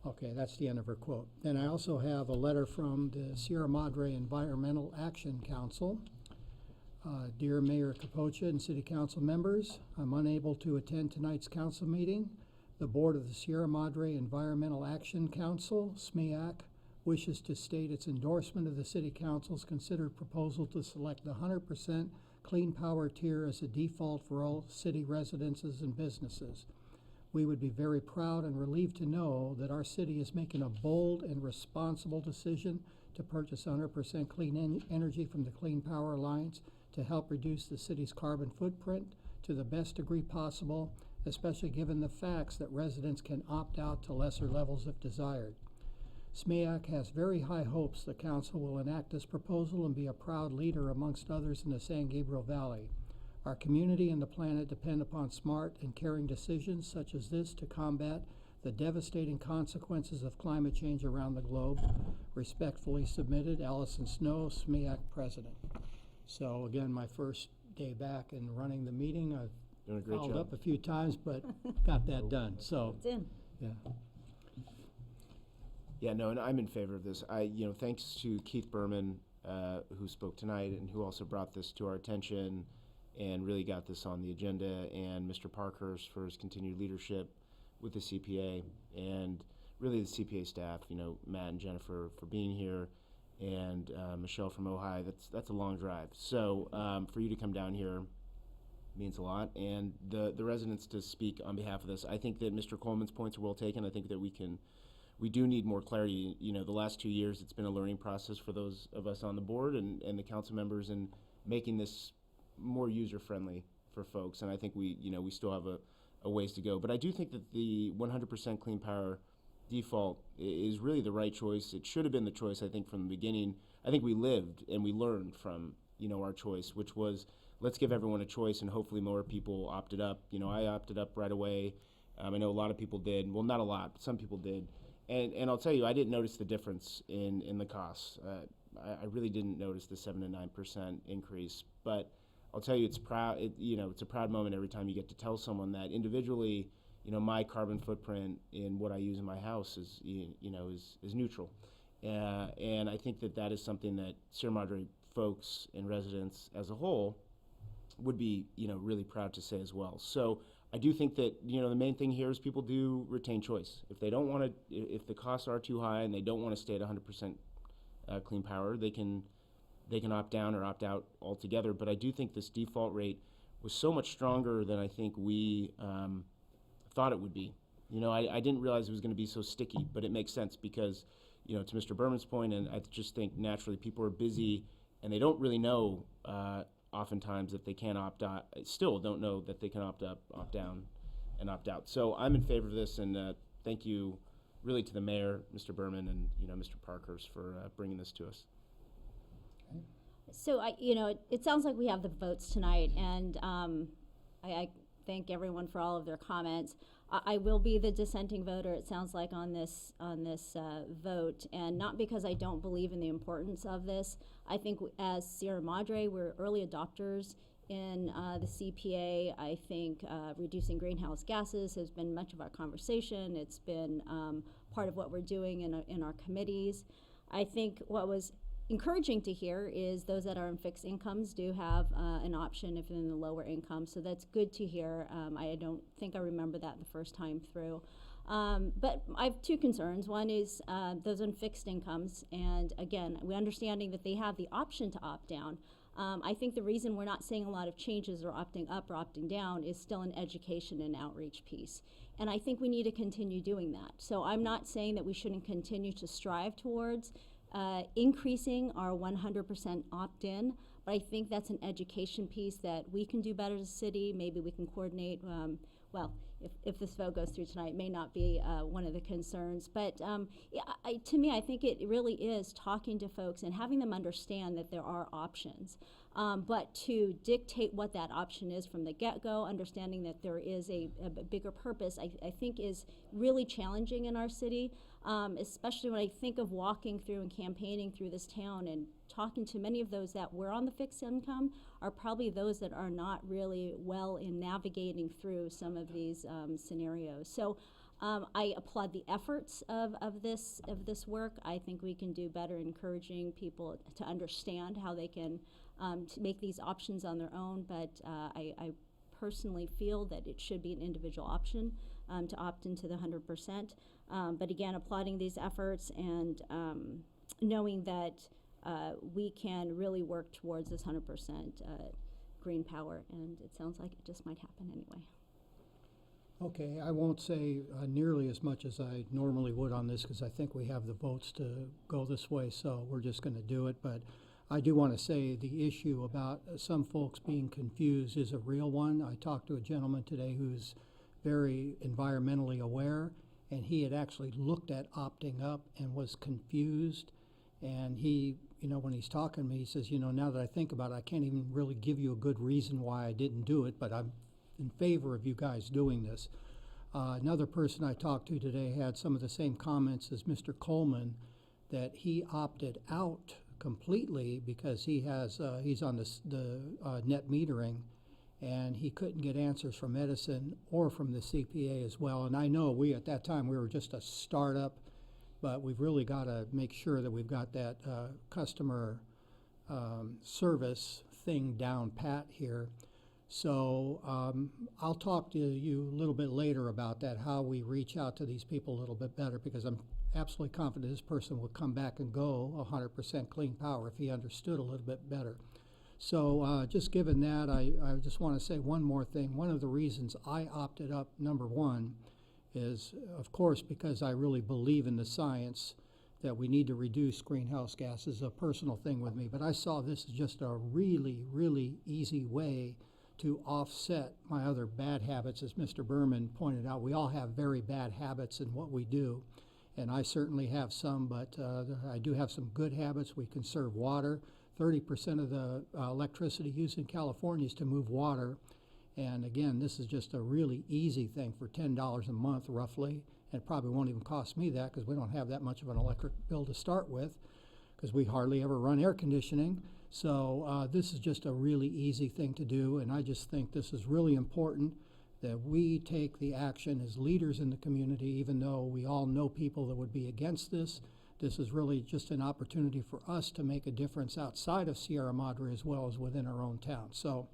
Speaker 1: Okay, that's the end of her quote. Then I also have a letter from the Sierra Madre Environmental Action Council. Dear Mayor Capocha and City Council members, I'm unable to attend tonight's council meeting. The Board of the Sierra Madre Environmental Action Council, SMEAC, wishes to state its endorsement of the City Council's considered proposal to select the 100% clean power tier as a default for all city residences and businesses. We would be very proud and relieved to know that our city is making a bold and responsible decision to purchase 100% clean energy from the Clean Power Alliance to help reduce the city's carbon footprint to the best degree possible, especially given the facts that residents can opt out to lesser levels if desired. SMEAC has very high hopes the council will enact this proposal and be a proud leader amongst others in the San Gabriel Valley. Our community and the planet depend upon smart and caring decisions such as this to combat the devastating consequences of climate change around the globe. Respectfully submitted, Allison Snow, SMEAC President. So again, my first day back in running the meeting. I've
Speaker 6: Doing a great
Speaker 1: followed
Speaker 6: job.
Speaker 1: up a few times, but got that done. So,
Speaker 3: It's in.
Speaker 1: yeah.
Speaker 6: Yeah, no, and I'm in favor of this. Thanks to Keith Berman, who spoke tonight and who also brought this to our attention and really got this on the agenda, and Mr. Parkhurst for his continued leadership with the CPA, and really the CPA staff, Matt and Jennifer for being here, and Michelle from Ojai. That's a long drive. So for you to come down here means a lot, and the residents to speak on behalf of this. I think that Mr. Coleman's points are well taken. I think that we do need more clarity. The last 2 years, it's been a learning process for those of us on the board and the council members in making this more user-friendly for folks, and I think we still have a ways to go. But I do think that the 100% clean power default is really the right choice. It should have been the choice, I think, from the beginning. I think we lived and we learned from, our choice, which was let's give everyone a choice, and hopefully more people opted up. I opted up right away. I know a lot of people did. Well, not a lot, but some people did. And I'll tell you, I didn't notice the difference in the costs. I really didn't notice the 7 to 9% increase. But I'll tell you, it's a proud moment every time you get to tell someone that individually, my carbon footprint in what I use in my house is neutral. And I think that is something that Sierra Madre folks and residents as a whole would be, really proud to say as well. So I do think that, the main thing here is people do retain choice. If they don't want to, if the costs are too high and they don't want to stay at 100% clean power, they can opt down or opt out altogether. But I do think this default rate was so much stronger than I think we thought it would be. I didn't realize it was going to be so sticky, but it makes sense because, to Mr. Berman's point, and I just think naturally people are busy and they don't really know oftentimes if they can opt out, still don't know that they can opt up, opt down, and opt out. So I'm in favor of this, and thank you really to the mayor, Mr. Berman, and Mr. Parkhurst for bringing this to us.
Speaker 3: So it sounds like we have the votes tonight, and I thank everyone for all of their comments. I will be the dissenting voter, it sounds like, on this vote, and not because I don't believe in the importance of this. I think as Sierra Madre, we're early adopters in the CPA. I think reducing greenhouse gases has been much of our conversation. It's been part of what we're doing in our committees. I think what was encouraging to hear is those that are in fixed incomes do have an option if in the lower income, so that's good to hear. I don't think I remember that the first time through. But I have two concerns. One is those on fixed incomes, and again, we're understanding that they have the option to opt down. I think the reason we're not seeing a lot of changes or opting up or opting down is still an education and outreach piece. And I think we need to continue doing that. So I'm not saying that we shouldn't continue to strive towards increasing our 100% opt-in, but I think that's an education piece that we can do better as a city. Maybe we can coordinate, if this vote goes through tonight, may not be one of the concerns. But yeah, to me, I think it really is talking to folks and having them understand that there are options. But to dictate what that option is from the get-go, understanding that there is a bigger purpose, I think is really challenging in our city, especially when I think of walking through and campaigning through this town and talking to many of those that were on the fixed income are probably those that are not really well in navigating through some of these scenarios. So I applaud the efforts of this work. I think we can do better encouraging people to understand how they can to make these options on their own, but I personally feel that it should be an individual option to opt into the 100%. But again, applauding these efforts and knowing that we can really work towards this 100% green power, and it sounds like it just might happen anyway.
Speaker 1: Okay, I won't say nearly as much as I normally would on this because I think we have the votes to go this way, so we're just going to do it. But I do want to say the issue about some folks being confused is a real one. I talked to a gentleman today who's very environmentally aware, and he had actually looked at opting up and was confused. And he, you know, when he's talking to me, he says, you know, now that I think about it, I can't even really give you a good reason why I didn't do it, but I'm in favor of you guys doing this. Another person I talked to today had some of the same comments as Mr. Coleman, that he opted out completely because he has he's on the net metering, and he couldn't get answers from Edison or from the CPA as well. And I know at that time we were just a startup, but we've really got to make sure that we've got that customer service thing down pat here. So I'll talk to you a little bit later about that, how we reach out to these people a little bit better, because I'm absolutely confident this person will come back and go 100% clean power if he understood a little bit better. So just given that, I just want to say one more thing. One of the reasons I opted up, number one, is, of course, because I really believe in the science that we need to reduce greenhouse gases, a personal thing with me. But I saw this as just a really, really easy way to offset my other bad habits. As Mr. Berman pointed out, we all have very bad habits in what we do, and I certainly have some, but I do have some good habits. We conserve water. 30% of the electricity used in California is to move water, and again, this is just a really easy thing for $10 a month roughly, and it probably won't even cost me that because we don't have that much of an electric bill to start with because we hardly ever run air conditioning. So this is just a really easy thing to do, and I just think this is really important that we take the action as leaders in the community, even though we all know people that would be against this. This is really just an opportunity for us to make a difference outside of Sierra Madre as well as within our own town. So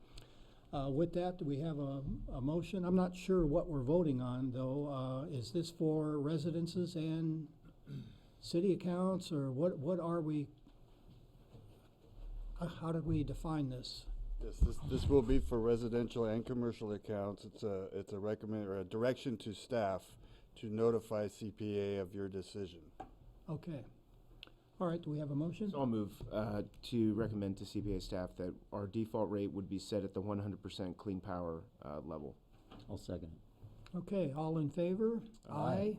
Speaker 1: with that, do we have a motion? I'm not sure what we're voting on, though. Is this for residences and city accounts, or what are we? How did we define this?
Speaker 11: Yes, this will be for residential and commercial accounts. It's a recommend or a direction to staff to notify CPA of your decision.
Speaker 1: Okay. All right, do we have a motion?
Speaker 6: So I'll move to recommend to CPA staff that our default rate would be set at the 100% clean power level.
Speaker 4: I'll second it.
Speaker 1: Okay, all in favor?
Speaker 6: Aye.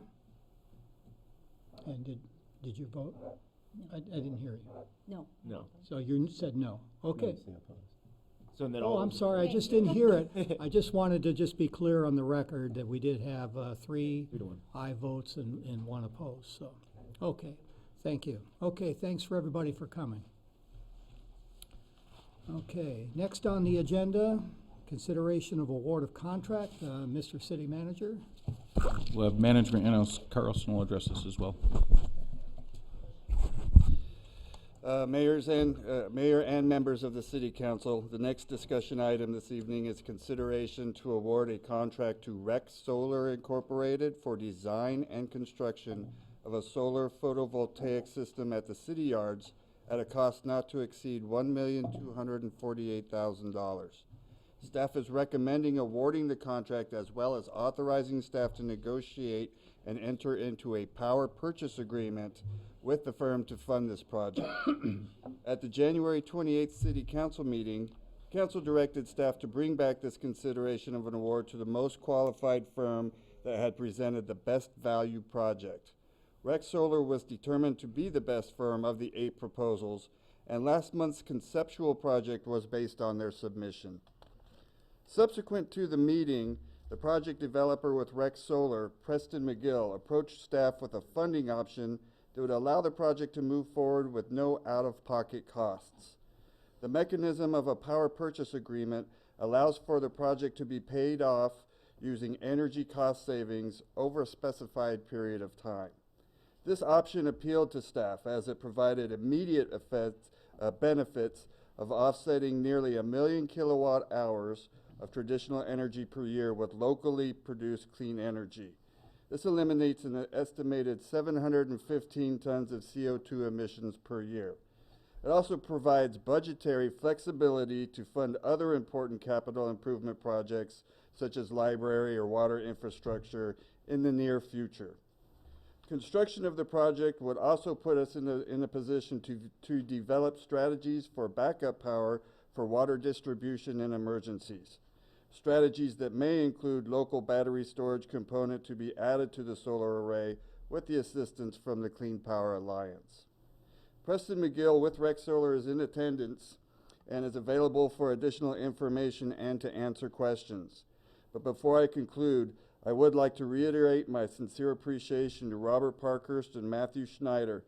Speaker 1: And did you vote? I didn't hear you.
Speaker 3: No.
Speaker 6: No.
Speaker 1: So you said no. Okay.
Speaker 6: So then
Speaker 1: Oh, I'm sorry, I just didn't hear it. I just wanted to just be clear on the record that we did have 3 aye votes and 1 opposed, so, okay, thank you. Okay, thanks for everybody for coming. Okay, next on the agenda, consideration of award of contract, Mr. City Manager.
Speaker 9: We'll have management, and Carlson will address this as well.
Speaker 11: Mayor and members of the City Council, the next discussion item this evening is consideration to award a contract to Rec Solar Incorporated for design and construction of a solar photovoltaic system at the city yards at a cost not to exceed $1,248,000. Staff is recommending awarding the contract as well as authorizing staff to negotiate and enter into a power purchase agreement with the firm to fund this project. At the January 28th City Council meeting, Council directed staff to bring back this consideration of an award to the most qualified firm that had presented the best value project. Rex Solar was determined to be the best firm of the 8 proposals, and last month's conceptual project was based on their submission. Subsequent to the meeting, the project developer with Rex Solar, Preston McGill, approached staff with a funding option that would allow the project to move forward with no out-of-pocket costs. The mechanism of a power purchase agreement allows for the project to be paid off using energy cost savings over a specified period of time. This option appealed to staff as it provided immediate benefits of offsetting nearly 1 million kilowatt hours of traditional energy per year with locally produced clean energy. This eliminates an estimated 715 tons of CO2 emissions per year. It also provides budgetary flexibility to fund other important capital improvement projects such as library or water infrastructure in the near future. Construction of the project would also put us in a position to develop strategies for backup power for water distribution in emergencies. Strategies that may include local battery storage component to be added to the solar array with the assistance from the Clean Power Alliance. Preston McGill with Rex Solar is in attendance and is available for additional information and to answer questions. But before I conclude, I would like to reiterate my sincere appreciation to Robert Parkhurst and Matthew Schneider,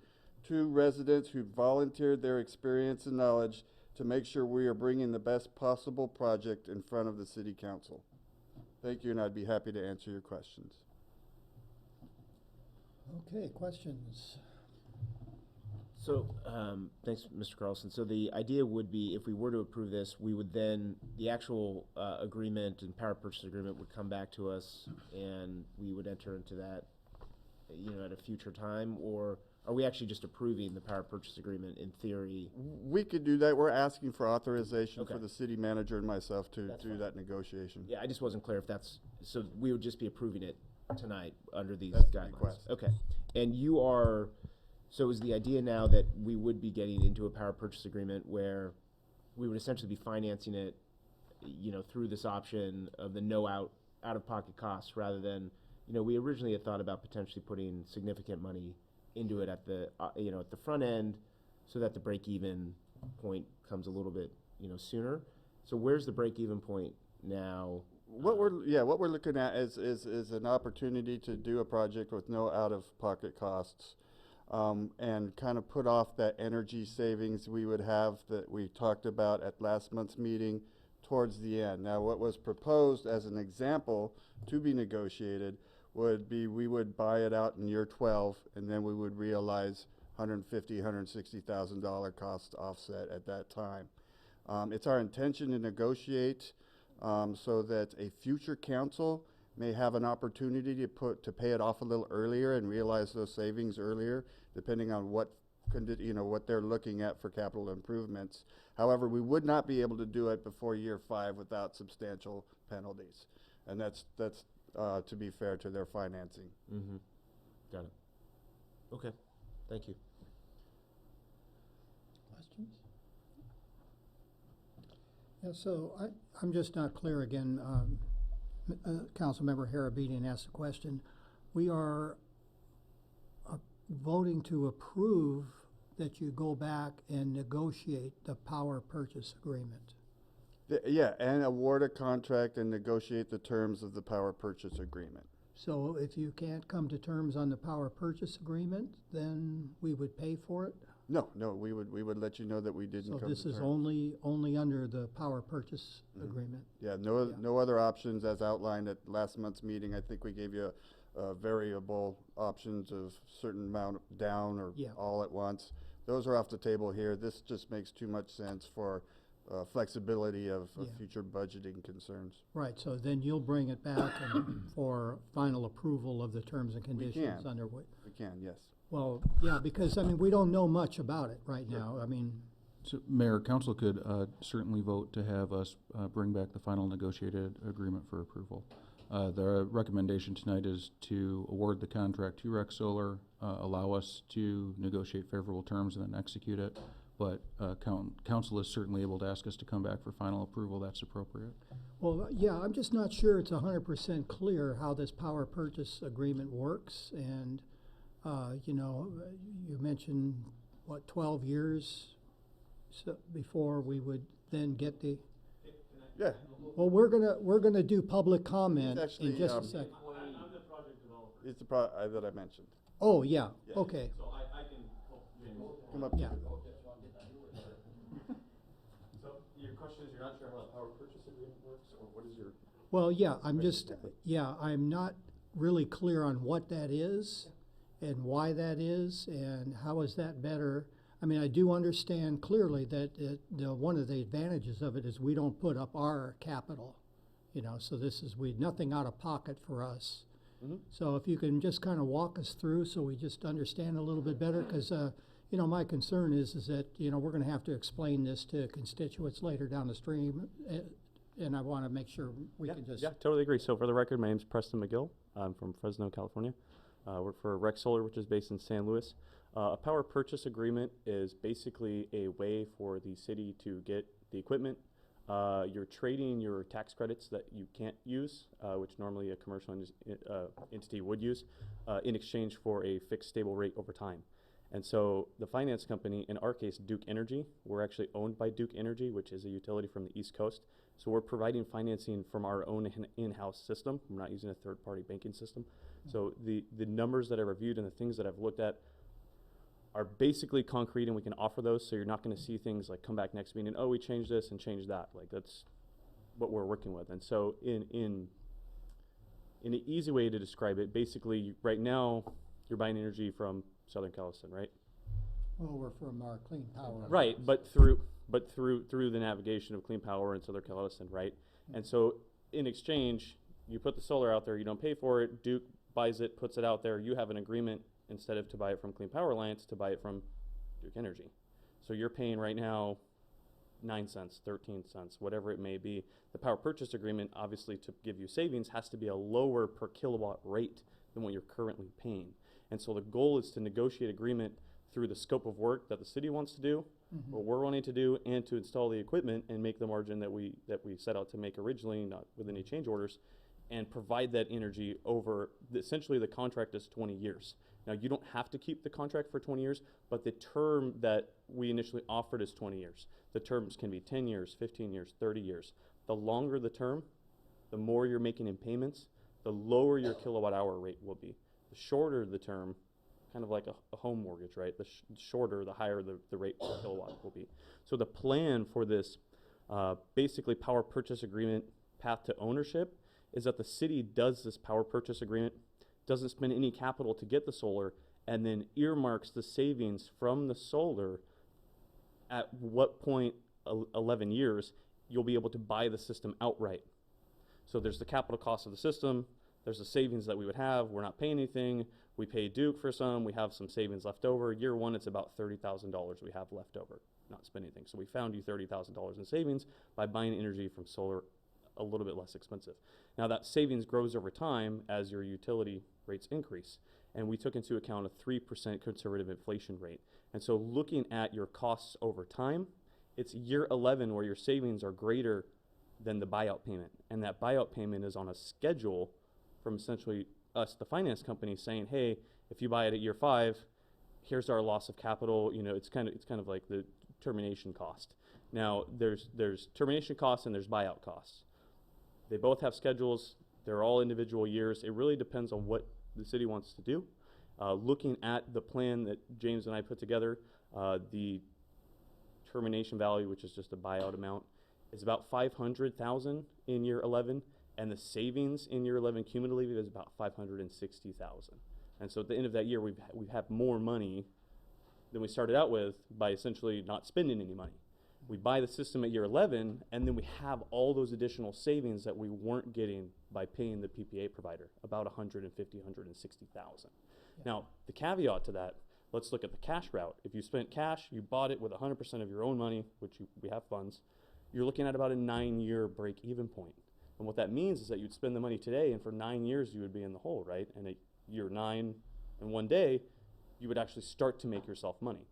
Speaker 11: 2 residents who volunteered their experience and knowledge to make sure we are bringing the best possible project in front of the City Council. Thank you, and I'd be happy to answer your questions.
Speaker 1: Okay, questions?
Speaker 6: So, thanks, Mr. Carlson. So the idea would be, if we were to approve this, we would then, the actual agreement and power purchase agreement would come back to us, and we would enter into that, at a future time, or are we actually just approving the power purchase agreement in theory?
Speaker 11: We could do that. We're asking for authorization
Speaker 6: Okay.
Speaker 11: for the city manager and myself to
Speaker 6: That's
Speaker 11: do
Speaker 6: fine.
Speaker 11: that negotiation.
Speaker 6: Yeah, I just wasn't clear if that's, so we would just be approving it tonight under these
Speaker 11: That's the
Speaker 6: guidelines?
Speaker 11: request.
Speaker 6: Okay. And you are, so is the idea now that we would be getting into a power purchase agreement where we would essentially be financing it, through this option of the no out-of-pocket costs, rather than, we originally had thought about potentially putting significant money into it at the, at the front end, so that the break-even point comes a little bit, sooner. So where's the break-even point now?
Speaker 11: What we're looking at is an opportunity to do a project with no out-of-pocket costs, and kind of put off that energy savings we would have that we talked about at last month's meeting towards the end. Now, what was proposed as an example to be negotiated would be we would buy it out in year 12, and then we would realize $150,000, $160,000 cost offset at that time. It's our intention to negotiate so that a future council may have an opportunity to pay it off a little earlier and realize those savings earlier, depending on what they're looking at for capital improvements. However, we would not be able to do it before year 5 without substantial penalties, and that's to be fair to their financing.
Speaker 6: Mm-hmm. Got it. Okay. Thank you.
Speaker 1: Questions? Yeah, so I'm just not clear again. Councilmember Harabedian asked a question. We are voting to approve that you go back and negotiate the power purchase agreement.
Speaker 11: And award a contract and negotiate the terms of the power purchase agreement.
Speaker 1: So if you can't come to terms on the power purchase agreement, then we would pay for it?
Speaker 11: No, we would let you know that we didn't come to terms.
Speaker 1: So this is only under the power purchase agreement?
Speaker 11: Yeah, no other options as outlined at last month's meeting. I think we gave you variable options of certain amount down or all at once. Those are off the table here. This just makes too much sense for flexibility of future budgeting concerns.
Speaker 1: Right, so then you'll bring it back for final approval of the terms and conditions under what?
Speaker 11: We can, yes.
Speaker 1: Well, yeah, because, we don't know much about it right now.
Speaker 9: So, Mayor, Council could certainly vote to have us bring back the final negotiated agreement for approval. The recommendation tonight is to award the contract to Rex Solar, allow us to negotiate favorable terms and then execute it. but council is certainly able to ask us to come back for final approval. That's appropriate.
Speaker 1: Well, yeah, I'm just not sure it's 100% clear how this power purchase agreement works. And, you know, you mentioned, what, 12 years before we would then get the.
Speaker 11: Yeah.
Speaker 1: Well, we're gonna do public comment
Speaker 11: It's actually,
Speaker 1: in just a second.
Speaker 5: I'm the project developer.
Speaker 11: It's the that I mentioned.
Speaker 1: Oh, yeah,
Speaker 11: Yeah.
Speaker 1: okay.
Speaker 5: So I can help James.
Speaker 11: Come up
Speaker 1: Yeah.
Speaker 11: to
Speaker 5: So your question is, you're not sure how that power purchase agreement works, or what is your?
Speaker 1: Well, yeah, I'm not really clear on what that is and why that is and how is that better. I mean, I do understand clearly that one of the advantages of it is we don't put up our capital, you know, so this is, nothing out of pocket for us.
Speaker 11: Mm-hmm.
Speaker 1: So if you can just kind of walk us through so we just understand a little bit better, because, you know, my concern is that, you know, we're going to have to explain this to constituents later down the stream, and I want to make sure we can just.
Speaker 19: Yeah, totally agree. So for the record, my name's Preston McGill. I'm from Fresno, California. Work for Rex Solar, which is based in San Luis. A power purchase agreement is basically a way for the city to get the equipment. You're trading your tax credits that you can't use, which normally a commercial entity would use, in exchange for a fixed stable rate over time. And so the finance company, in our case, Duke Energy, we're actually owned by Duke Energy, which is a utility from the East Coast. So we're providing financing from our own in-house system. We're not using a third-party banking system. So the numbers that I reviewed and the things that I've looked at are basically concrete, and we can offer those, so you're not going to see things like come back next meeting, oh, we changed this and changed that. Like, that's what we're working with. And so in an easy way to describe it, basically right now you're buying energy from Southern California, right?
Speaker 1: Well, we're from our clean power.
Speaker 19: Right, but through the navigation of clean power in Southern California, right?
Speaker 1: Mm-hmm.
Speaker 19: And so in exchange, you put the solar out there, you don't pay for it, Duke buys it, puts it out there, you have an agreement instead of to buy it from Clean Power Alliance, to buy it from Duke Energy. So you're paying right now 9 cents, 13 cents, whatever it may be. The power purchase agreement, obviously to give you savings, has to be a lower per kilowatt rate than what you're currently paying. And so the goal is to negotiate agreement through the scope of work that the city wants to do, what we're wanting to do, and to install the equipment and make the margin that we set out to make originally, not with any change orders, and provide that energy over, essentially the contract is 20 years. Now, you don't have to keep the contract for 20 years, but the term that we initially offered is 20 years. The terms can be 10 years, 15 years, 30 years. The longer the term, the more you're making in payments, the lower your kilowatt hour rate will be. The shorter the term, kind of like a home mortgage, right? The shorter, the higher the rate per kilowatt will be. So the plan for this basically power purchase agreement path to ownership is that the city does this power purchase agreement, doesn't spend any capital to get the solar, and then earmarks the savings from the solar at what point, 11 years, you'll be able to buy the system outright. So there's the capital cost of the system, there's the savings that we would have, we're not paying anything, we pay Duke for some, we have some savings left over. Year one, it's about $30,000 we have left over, not spend anything. So we found you $30,000 in savings by buying energy from solar a little bit less expensive. Now that savings grows over time as your utility rates increase. And we took into account a 3% conservative inflation rate. And so looking at your costs over time, it's year 11 where your savings are greater than the buyout payment. And that buyout payment is on a schedule from essentially us, the finance company, saying, hey, if you buy it at year 5, here's our loss of capital. You know, it's kind of like the termination cost. Now there's termination costs and there's buyout costs. They both have schedules. They're all individual years. It really depends on what the city wants to do. Looking at the plan that James and I put together, the termination value, which is just a buyout amount, is about $500,000 in year 11, and the savings in year 11 cumulatively is about $560,000. And so at the end of that year, we have more money than we started out with by essentially not spending any money. We buy the system at year 11, and then we have all those additional savings that we weren't getting by paying the PPA provider, about $150,000, $160,000. Now, the caveat to that, let's look at the cash route. If you spent cash, you bought it with 100% of your own money, which we have funds, you're looking at about a 9-year break-even point. And what that means is that you'd spend the money today, and for 9 years you would be in the hole, right? And at year 9 and 1 day, you would actually start to make yourself money.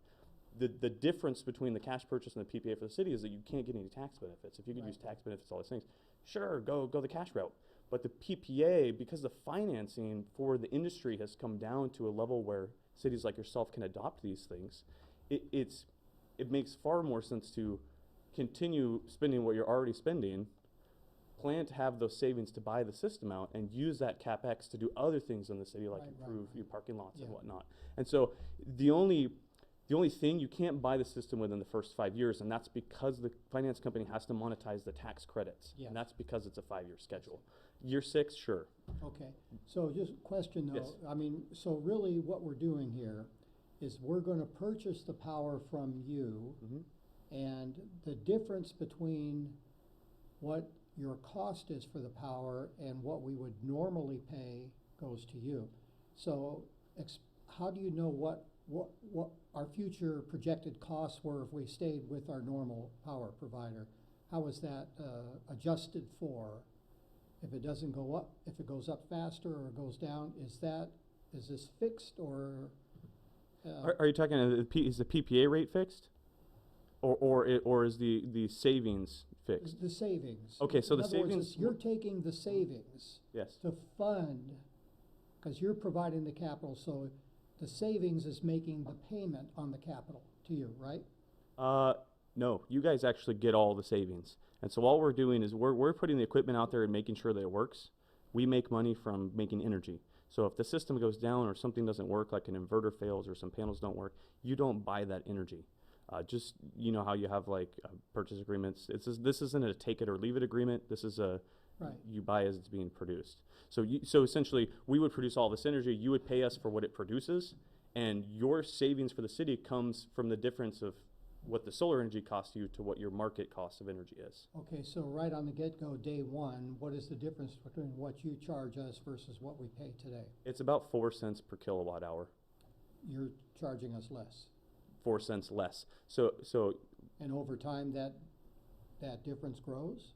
Speaker 19: the difference between the cash purchase and the PPA for the city is that you can't get any tax benefits. If you could use tax benefits, all those things, sure, go the cash route. But the PPA, because the financing for the industry has come down to a level where cities like yourself can adopt these things, it makes far more sense to continue spending what you're already spending, plan to have those savings to buy the system out, and use that CapEx to do other things in the city, like improve your parking lots and whatnot. And so the only thing, you can't buy the system within the first 5 years, and that's because the finance company has to monetize the tax credits.
Speaker 1: Yeah.
Speaker 19: And that's because it's a 5-year schedule. Year 6, sure.
Speaker 1: Okay, so just a question though,
Speaker 19: Yes.
Speaker 1: I mean, so really what we're doing here is we're gonna purchase the power from you, and the difference between what your cost is for the power and what we would normally pay goes to you. So how do you know what our future projected costs were if we stayed with our normal power provider? How is that adjusted for? If it doesn't go up, if it goes up faster or goes down, is this fixed or?
Speaker 19: Are you talking, is the PPA rate fixed? Or is the savings fixed?
Speaker 1: The savings.
Speaker 19: Okay, so
Speaker 1: In
Speaker 19: the
Speaker 1: other words,
Speaker 19: savings.
Speaker 1: it's you're taking the savings
Speaker 19: Yes.
Speaker 1: to fund, because you're providing the capital, so the savings is making the payment on the capital to you, right?
Speaker 19: No, you guys actually get all the savings. And so all we're doing is we're putting the equipment out there and making sure that it works. We make money from making energy. So if the system goes down or something doesn't work, like an inverter fails or some panels don't work, you don't buy that energy. Just, you know how you have like purchase agreements. This isn't a take it or leave it agreement. This is a, you buy as it's being produced. So essentially, we would produce all this energy. You would pay us for what it produces, and your savings for the city comes from the difference of what the solar energy costs you to what your market cost of energy is.
Speaker 1: Okay, so right on the get-go, day one, what is the difference between what you charge us versus what we pay today?
Speaker 19: It's about 4 cents per kilowatt hour.
Speaker 1: You're charging us less.
Speaker 19: 4 cents less. So.
Speaker 1: And over time, that difference grows?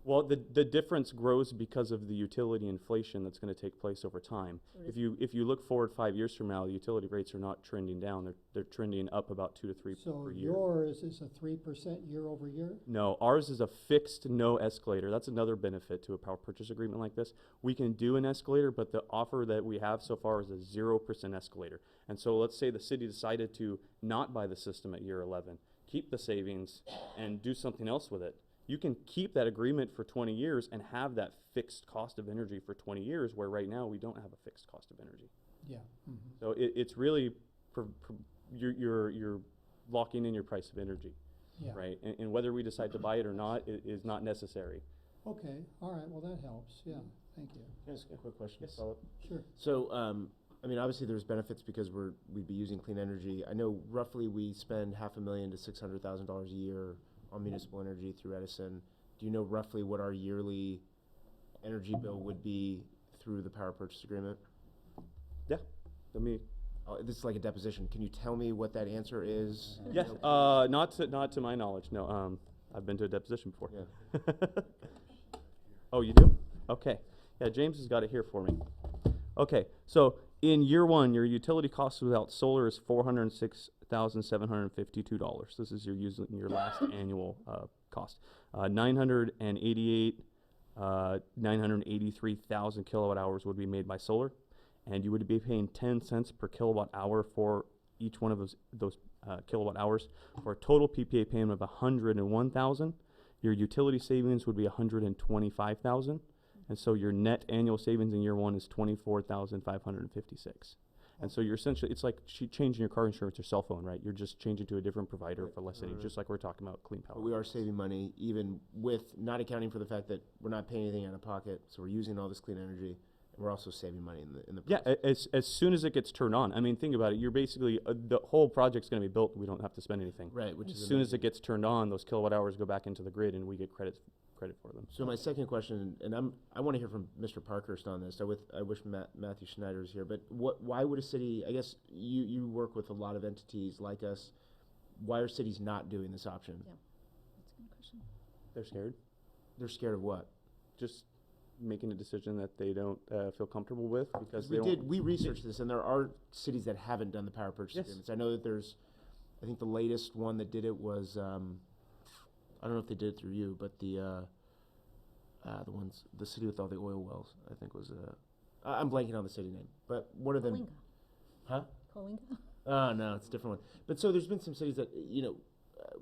Speaker 19: Well, the difference grows because of the utility inflation that's going to take place over time. If you look forward 5 years from now, the utility rates are not trending down; they're trending up about 2 to 3 per year.
Speaker 1: So yours is a 3% year over year?
Speaker 19: No, ours is a fixed, no escalator. That's another benefit to a power purchase agreement like this. We can do an escalator, but the offer that we have so far is a 0% escalator. And so let's say the city decided to not buy the system at year 11, keep the savings, and do something else with it. You can keep that agreement for 20 years and have that fixed cost of energy for 20 years, where right now we don't have a fixed cost of energy.
Speaker 1: Yeah.
Speaker 19: So it's really, you're locking in your price of energy, right? And whether we decide to buy it or not is not necessary.
Speaker 1: Okay, all right, well, that helps, yeah, thank you.
Speaker 6: Can I ask a quick question?
Speaker 19: Yes.
Speaker 6: Follow-up?
Speaker 1: Sure.
Speaker 6: So, I mean, obviously there's benefits because we'd be using clean energy. I know roughly we spend $500,000 to $600,000 a year on municipal energy through Edison. Do you know roughly what our yearly energy bill would be through the power purchase agreement?
Speaker 19: Yeah, let me.
Speaker 6: This is like a deposition. Can you tell me what that answer is?
Speaker 19: Yes, not to my knowledge. No, I've been to a deposition before.
Speaker 6: Yeah.
Speaker 19: Oh, you do? Okay. Yeah, James has got it here for me. Okay, so in year one, your utility cost without solar is $406,752. This is your last annual cost. 983,000 kilowatt hours would be made by solar, and you would be paying 10 cents per kilowatt hour for each one of those kilowatt hours, for a total PPA payment of 101,000. Your utility savings would be 125,000. And so your net annual savings in year one is 24,556. And so you're essentially, it's like changing your car insurance or cell phone, right? You're just changing to a different provider for less savings, just like we're talking about clean power.
Speaker 6: But we are saving money, even with not accounting for the fact that we're not paying anything out of pocket. So we're using all this clean energy, and we're also saving money in the process.
Speaker 19: Yeah, as soon as it gets turned on. I mean, think about it. You're basically, the whole project's going to be built. We don't have to spend anything.
Speaker 6: Right, which
Speaker 19: as
Speaker 6: is
Speaker 19: soon as it gets turned on, those kilowatt hours go back into the grid, and we get credit for them.
Speaker 6: So my second question, and I want to hear from Mr. Parkhurst on this. I wish Matthew Schneider was here, but why would a city, I guess you work with a lot of entities like us, why are cities not doing this option?
Speaker 3: Yeah, that's a good question.
Speaker 19: They're scared.
Speaker 6: They're scared of what?
Speaker 19: Just making a decision that they don't feel comfortable with, because
Speaker 6: we researched this, and there are cities that haven't done the power purchase agreements. I know that there's I think the latest one that did it was, I don't know if they did it through you, but the city with all the oil wells, I think was, I'm blanking on the city name, but one of them.
Speaker 3: Coalinga.
Speaker 6: Huh?
Speaker 3: Coalinga?
Speaker 6: Oh, no, it's a different one. But so there's been some cities that,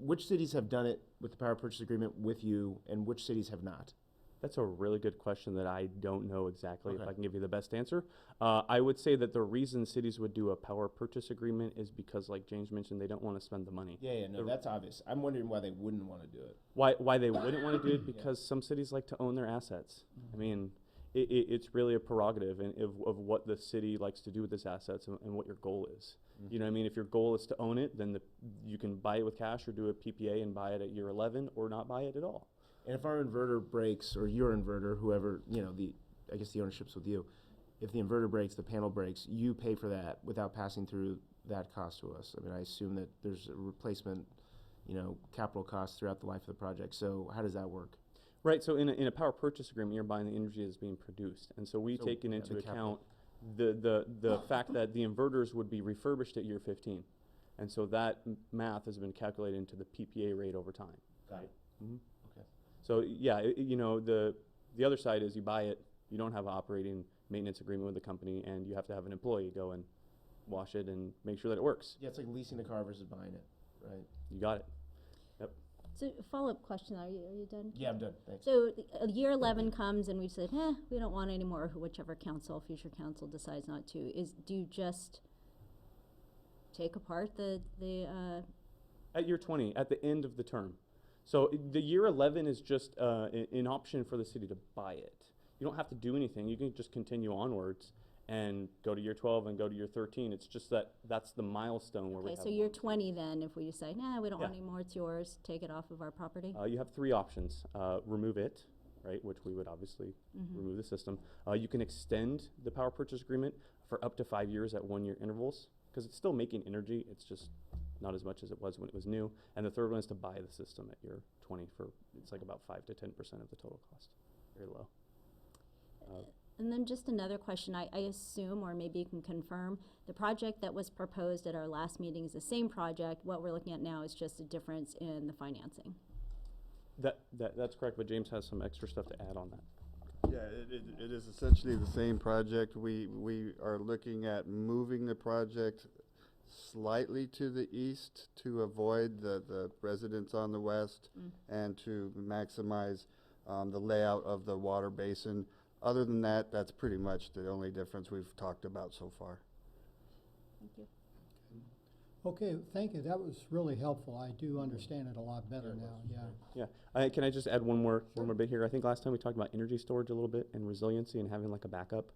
Speaker 6: which cities have done it with the power purchase agreement with you, and which cities have not?
Speaker 19: That's a really good question that I don't know exactly if
Speaker 6: Okay.
Speaker 19: I can give you the best answer. I would say that the reason cities would do a power purchase agreement is because, like James mentioned, they don't want to spend the money.
Speaker 6: Yeah, no, that's obvious. I'm wondering why they wouldn't want to do it.
Speaker 19: Why they wouldn't want to do it? Because some cities like to own their assets. I mean, it's really a prerogative of what the city likes to do with its assets and what your goal is. You know what I mean? If your goal is to own it, then you can buy it with cash or do a PPA and buy it at year 11 or not buy it at all.
Speaker 6: And if our inverter breaks, or your inverter, whoever, I guess the ownership's with you, if the inverter breaks, the panel breaks, you pay for that without passing through that cost to us. I mean, I assume that there's a replacement, capital cost throughout the life of the project. So how does that work?
Speaker 19: Right, so in a power purchase agreement, you're buying the energy that's being produced. And so we've taken into
Speaker 6: the
Speaker 19: account the fact that the inverters would be refurbished at year 15. And so that math has been calculated into the PPA rate over time.
Speaker 6: Got it.
Speaker 19: Mm-hmm.
Speaker 6: Okay.
Speaker 19: So yeah, the other side is you buy it, you don't have an operating maintenance agreement with the company, and you have to have an employee go and wash it and make sure that it works.
Speaker 6: Yeah, it's like leasing a car versus buying it, right?
Speaker 19: You got it. Yep.
Speaker 3: So follow-up question, are you done?
Speaker 6: Yeah, I'm done, thanks.
Speaker 3: So year 11 comes and we said, we don't want any more, whichever future council decides not to, do you just take apart the
Speaker 19: At year 20, at the end of the term. So the year 11 is just an option for the city to buy it. You don't have to do anything. You can just continue onwards and go to year 12 and go to year 13. It's just that's the milestone where we
Speaker 3: Okay,
Speaker 19: have.
Speaker 3: so year 20 then, if we say, we don't want
Speaker 19: Yeah.
Speaker 3: any more, it's yours, take it off of our property?
Speaker 19: You have three options. Remove it, right, which we would obviously remove the system. You can extend the power purchase agreement for up to 5 years at 1 year intervals, because it's still making energy. It's just not as much as it was when it was new. And the third one is to buy the system at year 20 it's like about 5 to 10% of the total cost. Very low.
Speaker 3: And then just another question, I assume, or maybe you can confirm, the project that was proposed at our last meeting is the same project. What we're looking at now is just a difference in the financing.
Speaker 19: That's correct, but James has some extra stuff to add on that.
Speaker 11: Yeah, it is essentially the same project. We are looking at moving the project slightly to the east to avoid the residents on the west and to maximize the layout of the water basin. Other than that, that's pretty much the only difference we've talked about so far.
Speaker 3: Thank you.
Speaker 1: Okay, thank you. That was really helpful. I do understand it a lot better now, yeah.
Speaker 19: Yeah, can I just add one more bit here? I think last time we talked about energy storage a little bit and resiliency and having like a backup.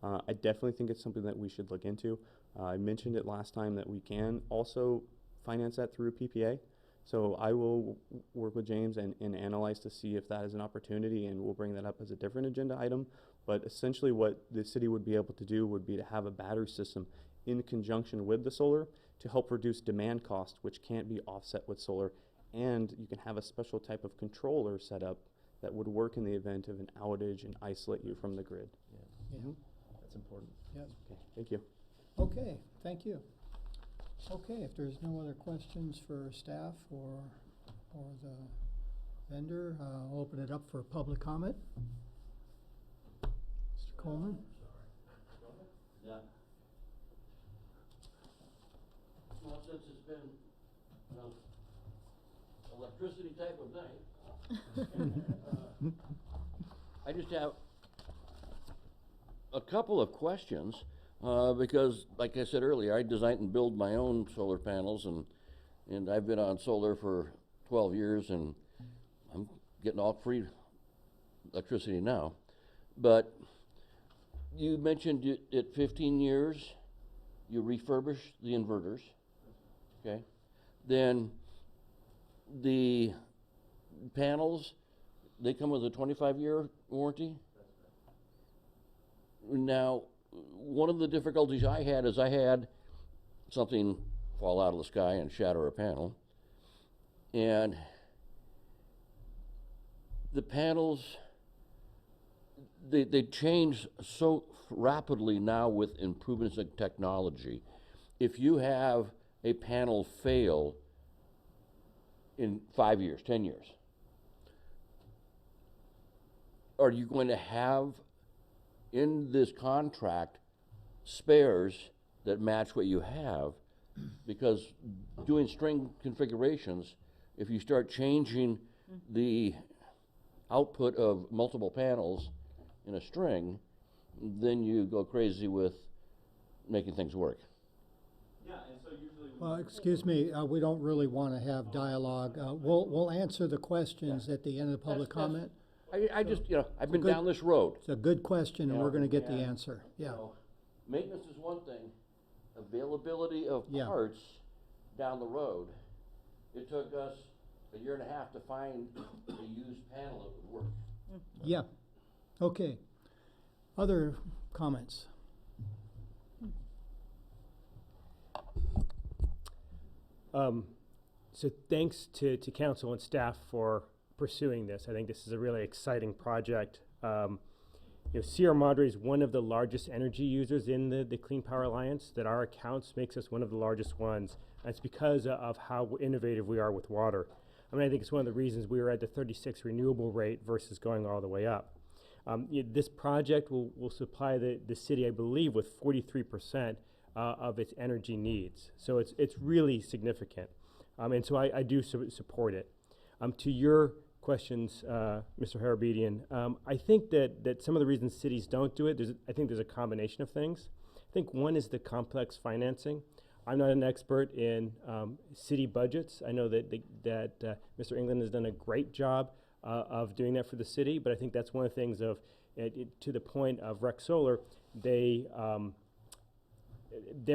Speaker 19: I definitely think it's something that we should look into. I mentioned it last time that we can also finance that through PPA. So I will work with James and analyze to see if that is an opportunity, and we'll bring that up as a different agenda item. But essentially what the city would be able to do would be to have a battery system in conjunction with the solar to help reduce demand cost, which can't be offset with solar. And you can have a special type of controller set up that would work in the event of an outage and isolate you from the grid.
Speaker 1: Yeah.
Speaker 6: That's important.
Speaker 1: Yes.
Speaker 19: Okay, thank you.
Speaker 1: Okay, thank you. Okay, if there's no other questions for staff or the vendor, I'll open it up for public comment. Mr. Coleman?
Speaker 13: Yeah. Well, since it's been electricity type of night, I just have a couple of questions. Because, like I said earlier, I design and build my own solar panels, and I've been on solar for 12 years, and I'm getting all free electricity now. But you mentioned at 15 years, you refurbish the inverters, okay? Then the panels, they come with a 25-year warranty? Now, one of the difficulties I had is I had something fall out of the sky and shatter a panel. And the panels, they change so rapidly now with improvements in technology. If you have a panel fail in 5 years, 10 years, are you going to have in this contract spares that match what you have? Because doing string configurations, if you start changing the output of multiple panels in a string, then you go crazy with making things work.
Speaker 1: Well, excuse me, we don't really want to have dialogue. We'll answer the questions at the end of the public comment.
Speaker 13: I just, I've been down this road.
Speaker 1: It's a good question, and we're going to get the answer. Yeah.
Speaker 13: Maintenance is one thing. Availability of
Speaker 1: Yeah.
Speaker 13: parts down the road. It took us a year and a half to find a used panel that would work.
Speaker 1: Yeah. Okay. Other comments?
Speaker 16: So thanks to council and staff for pursuing this. I think this is a really exciting project. Sierra Madre is one of the largest energy users in the Clean Power Alliance. That our accounts makes us one of the largest ones. And it's because of how innovative we are with water. I mean, I think it's one of the reasons we were at the 36 renewable rate versus going all the way up. This project will supply the city, I believe, with 43% of its energy needs. So it's really significant. And so I do support it. To your questions, Mr. Harabedian, I think that some of the reasons cities don't do it, I think there's a combination of things. I think one is the complex financing. I'm not an expert in city budgets. I know that Mr. England has done a great job of doing that for the city, but I think that's one of the things of, to the point of Rec Solar, they're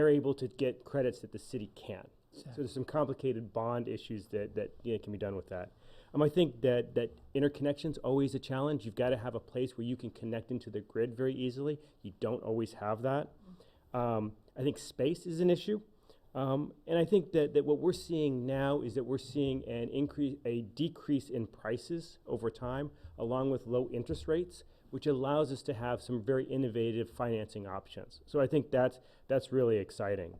Speaker 16: able to get credits that the city can't. So there's some complicated bond issues that can be done with that. I think that interconnection's always a challenge. You've got to have a place where you can connect into the grid very easily. You don't always have that. I think space is an issue. And I think that what we're seeing now is that we're seeing a decrease in prices over time, along with low interest rates, which allows us to have some very innovative financing options. So I think that's really exciting.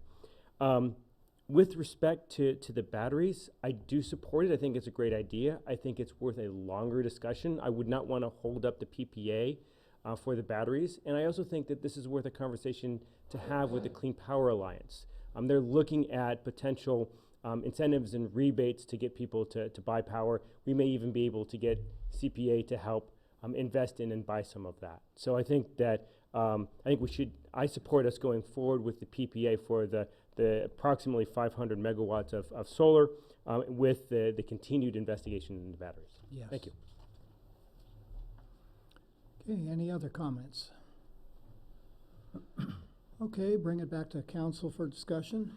Speaker 16: With respect to the batteries, I do support it. I think it's a great idea. I think it's worth a longer discussion. I would not want to hold up the PPA for the batteries. And I also think that this is worth a conversation to have with the Clean Power Alliance. They're looking at potential incentives and rebates to get people to buy power. We may even be able to get CPA to help invest in and buy some of that. So I think that I support us going forward with the PPA for the approximately 500 megawatts of solar with the continued investigation into batteries.
Speaker 1: Yes.
Speaker 16: Thank you.
Speaker 1: Okay, any other comments? Okay, bring it back to council for discussion.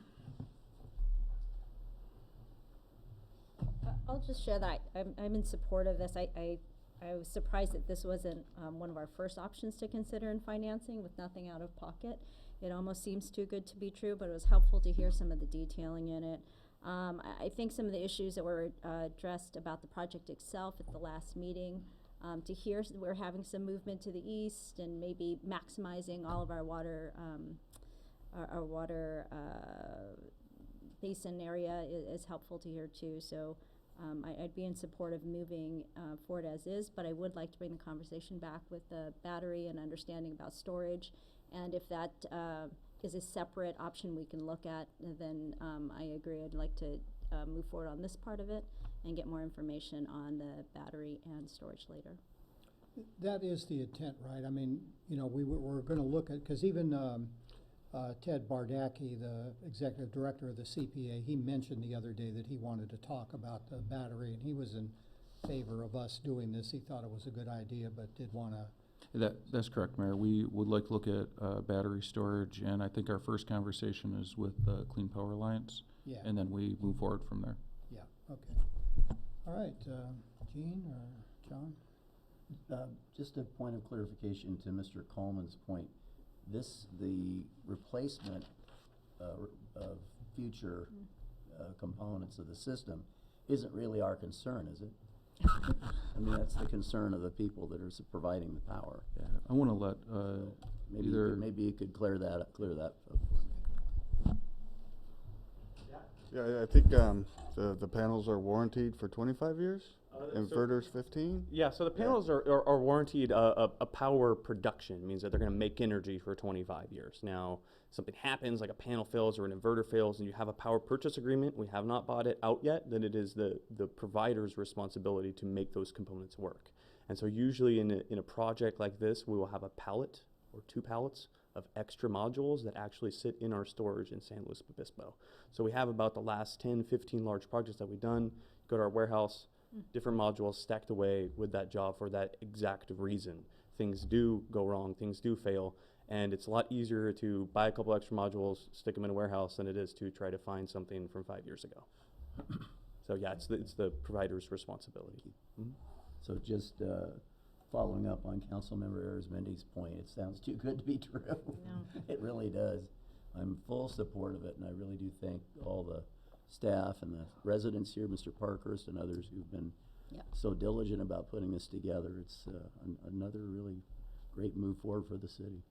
Speaker 3: I'll just share that I'm in support of this. I was surprised that this wasn't one of our first options to consider in financing with nothing out of pocket. It almost seems too good to be true, but it was helpful to hear some of the detailing in it. I think some of the issues that were addressed about the project itself at the last meeting, to hear we're having some movement to the east and maybe maximizing all of our water basin area is helpful to hear too. So I'd be in support of moving forward as is, but I would like to bring the conversation back with the battery and understanding about storage. And if that is a separate option we can look at, then I agree. I'd like to move forward on this part of it and get more information on the battery and storage later.
Speaker 1: That is the intent, right? I mean, we're going to look at, because even Ted Bardacki, the executive director of the CPA, he mentioned the other day that he wanted to talk about the battery, and he was in favor of us doing this. He thought it was a good idea, but did want to.
Speaker 9: That's correct, Mayor. We would like to look at battery storage, and I think our first conversation is with the Clean Power Alliance.
Speaker 1: Yeah.
Speaker 9: And then we move forward from there.
Speaker 1: Yeah, okay. All right, Gene or John?
Speaker 4: Just a point of clarification to Mr. Coleman's point. The replacement of future components of the system isn't really our concern, is it? I mean, that's the concern of the people that are providing the power.
Speaker 9: Yeah, I want to let
Speaker 4: maybe you could clear that up.
Speaker 20: Yeah,
Speaker 11: Yeah, I think the panels are warranted for 25 years. Inverters 15.
Speaker 19: Yeah, so the panels are warranted a power production, means that they're going to make energy for 25 years. Now, something happens, like a panel fails or an inverter fails, and you have a power purchase agreement, we have not bought it out yet, then it is the provider's responsibility to make those components work. And so usually in a project like this, we will have a pallet or 2 pallets of extra modules that actually sit in our storage in San Luis Obispo. So we have about the last 10, 15 large projects that we've done, go to our warehouse, different modules stacked away with that job for that exact reason. Things do go wrong, things do fail, and it's a lot easier to buy a couple extra modules, stick them in a warehouse, than it is to try to find something from 5 years ago. So yeah, it's the provider's responsibility. Mm-hmm.
Speaker 4: So just following up on Councilmember Arizmendi's point, it sounds too good to be true.
Speaker 3: No.
Speaker 4: It really does. I'm full support of it, and I really do thank all the staff and the residents here, Mr. Parkhurst and others who've been so diligent about putting this together. It's another really great move forward for the city.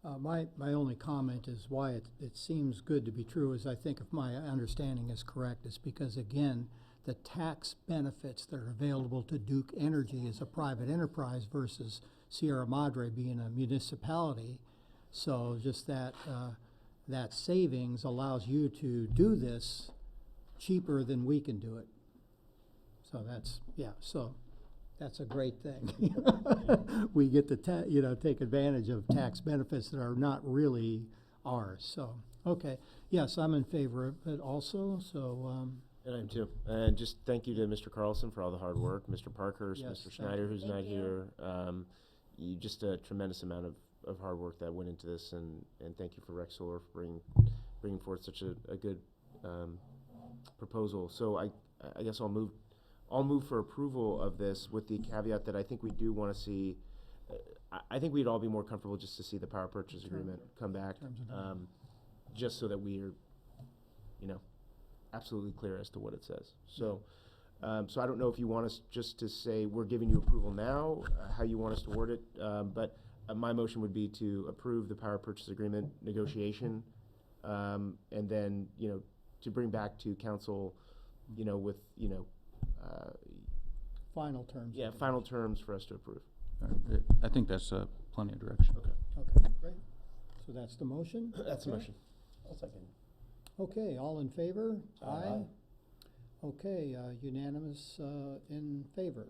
Speaker 1: My only comment is why it seems good to be true is I think if my understanding is correct, is because, again, the tax benefits that are available to Duke Energy as a private enterprise versus Sierra Madre being a municipality. So just that savings allows you to do this cheaper than we can do it. So that's a great thing. We get to take advantage of tax benefits that are not really ours. So, okay. Yes, I'm in favor of it also. So,
Speaker 6: And I am too. And just thank you to Mr. Carlson for all the hard work, Mr. Parkhurst,
Speaker 1: Yes,
Speaker 6: Mr. Schneider, who's
Speaker 3: Thank
Speaker 6: not
Speaker 3: you.
Speaker 6: here. You just a tremendous amount of hard work that went into this, and thank you for Rex Solar for bringing forth such a good proposal. So I guess I'll move for approval of this with the caveat that I think we do want to see. I think we'd all be more comfortable just to see the power purchase agreement come back, just so that we are, absolutely clear as to what it says. So, so I don't know if you want us just to say we're giving you approval now, how you want us to word it, but my motion would be to approve the power purchase agreement negotiation, and then, to bring back to council, with,
Speaker 1: final terms.
Speaker 6: yeah, final terms for us to approve.
Speaker 9: I think that's plenty of direction.
Speaker 1: Okay, great. So that's the motion?
Speaker 6: That's the
Speaker 1: Okay.
Speaker 6: motion.
Speaker 4: I'll second.
Speaker 1: Okay, all in favor?
Speaker 4: Aye.
Speaker 1: Okay, unanimous in favor.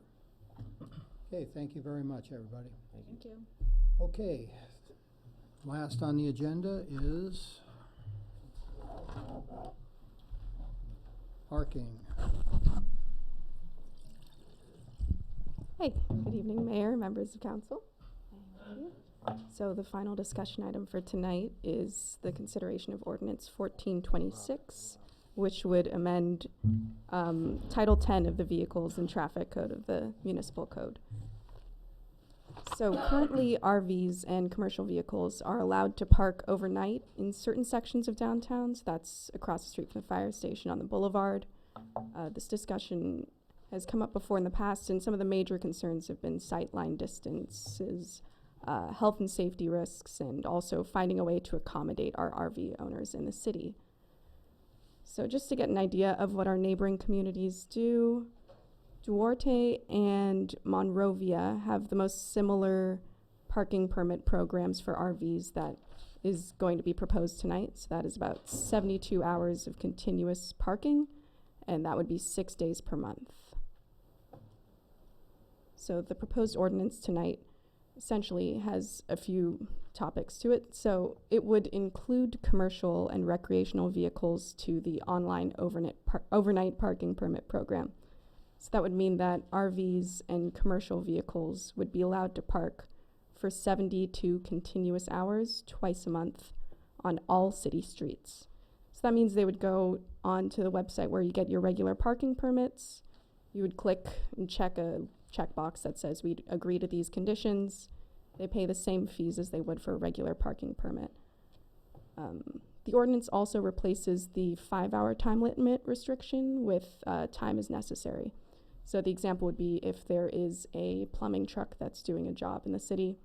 Speaker 1: Okay, thank you very much, everybody.
Speaker 3: Thank you.
Speaker 1: Okay, last on the agenda is parking.
Speaker 20: Hi, good evening, Mayor, members of council. So the final discussion item for tonight is the consideration of ordinance 1426, which would amend Title 10 of the Vehicles and Traffic Code of the Municipal Code. So currently, RVs and commercial vehicles are allowed to park overnight in certain sections of downtown. So that's across the street from the fire station on the boulevard. This discussion has come up before in the past, and some of the major concerns have been sightline distances, health and safety risks, and also finding a way to accommodate our RV owners in the city. So just to get an idea of what our neighboring communities do, Duarte and Monrovia have the most similar parking permit programs for RVs that is going to be proposed tonight. So that is about 72 hours of continuous parking, and that would be 6 days per month. So the proposed ordinance tonight essentially has a few topics to it. So it would include commercial and recreational vehicles to the online overnight parking permit program. So that would mean that RVs and commercial vehicles would be allowed to park for 72 continuous hours twice a month on all city streets. So that means they would go onto the website where you get your regular parking permits. You would click and check a checkbox that says we agree to these conditions. They pay the same fees as they would for a regular parking permit. The ordinance also replaces the 5-hour time limit restriction with time as necessary. So the example would be if there is a plumbing truck that's doing a job in the city,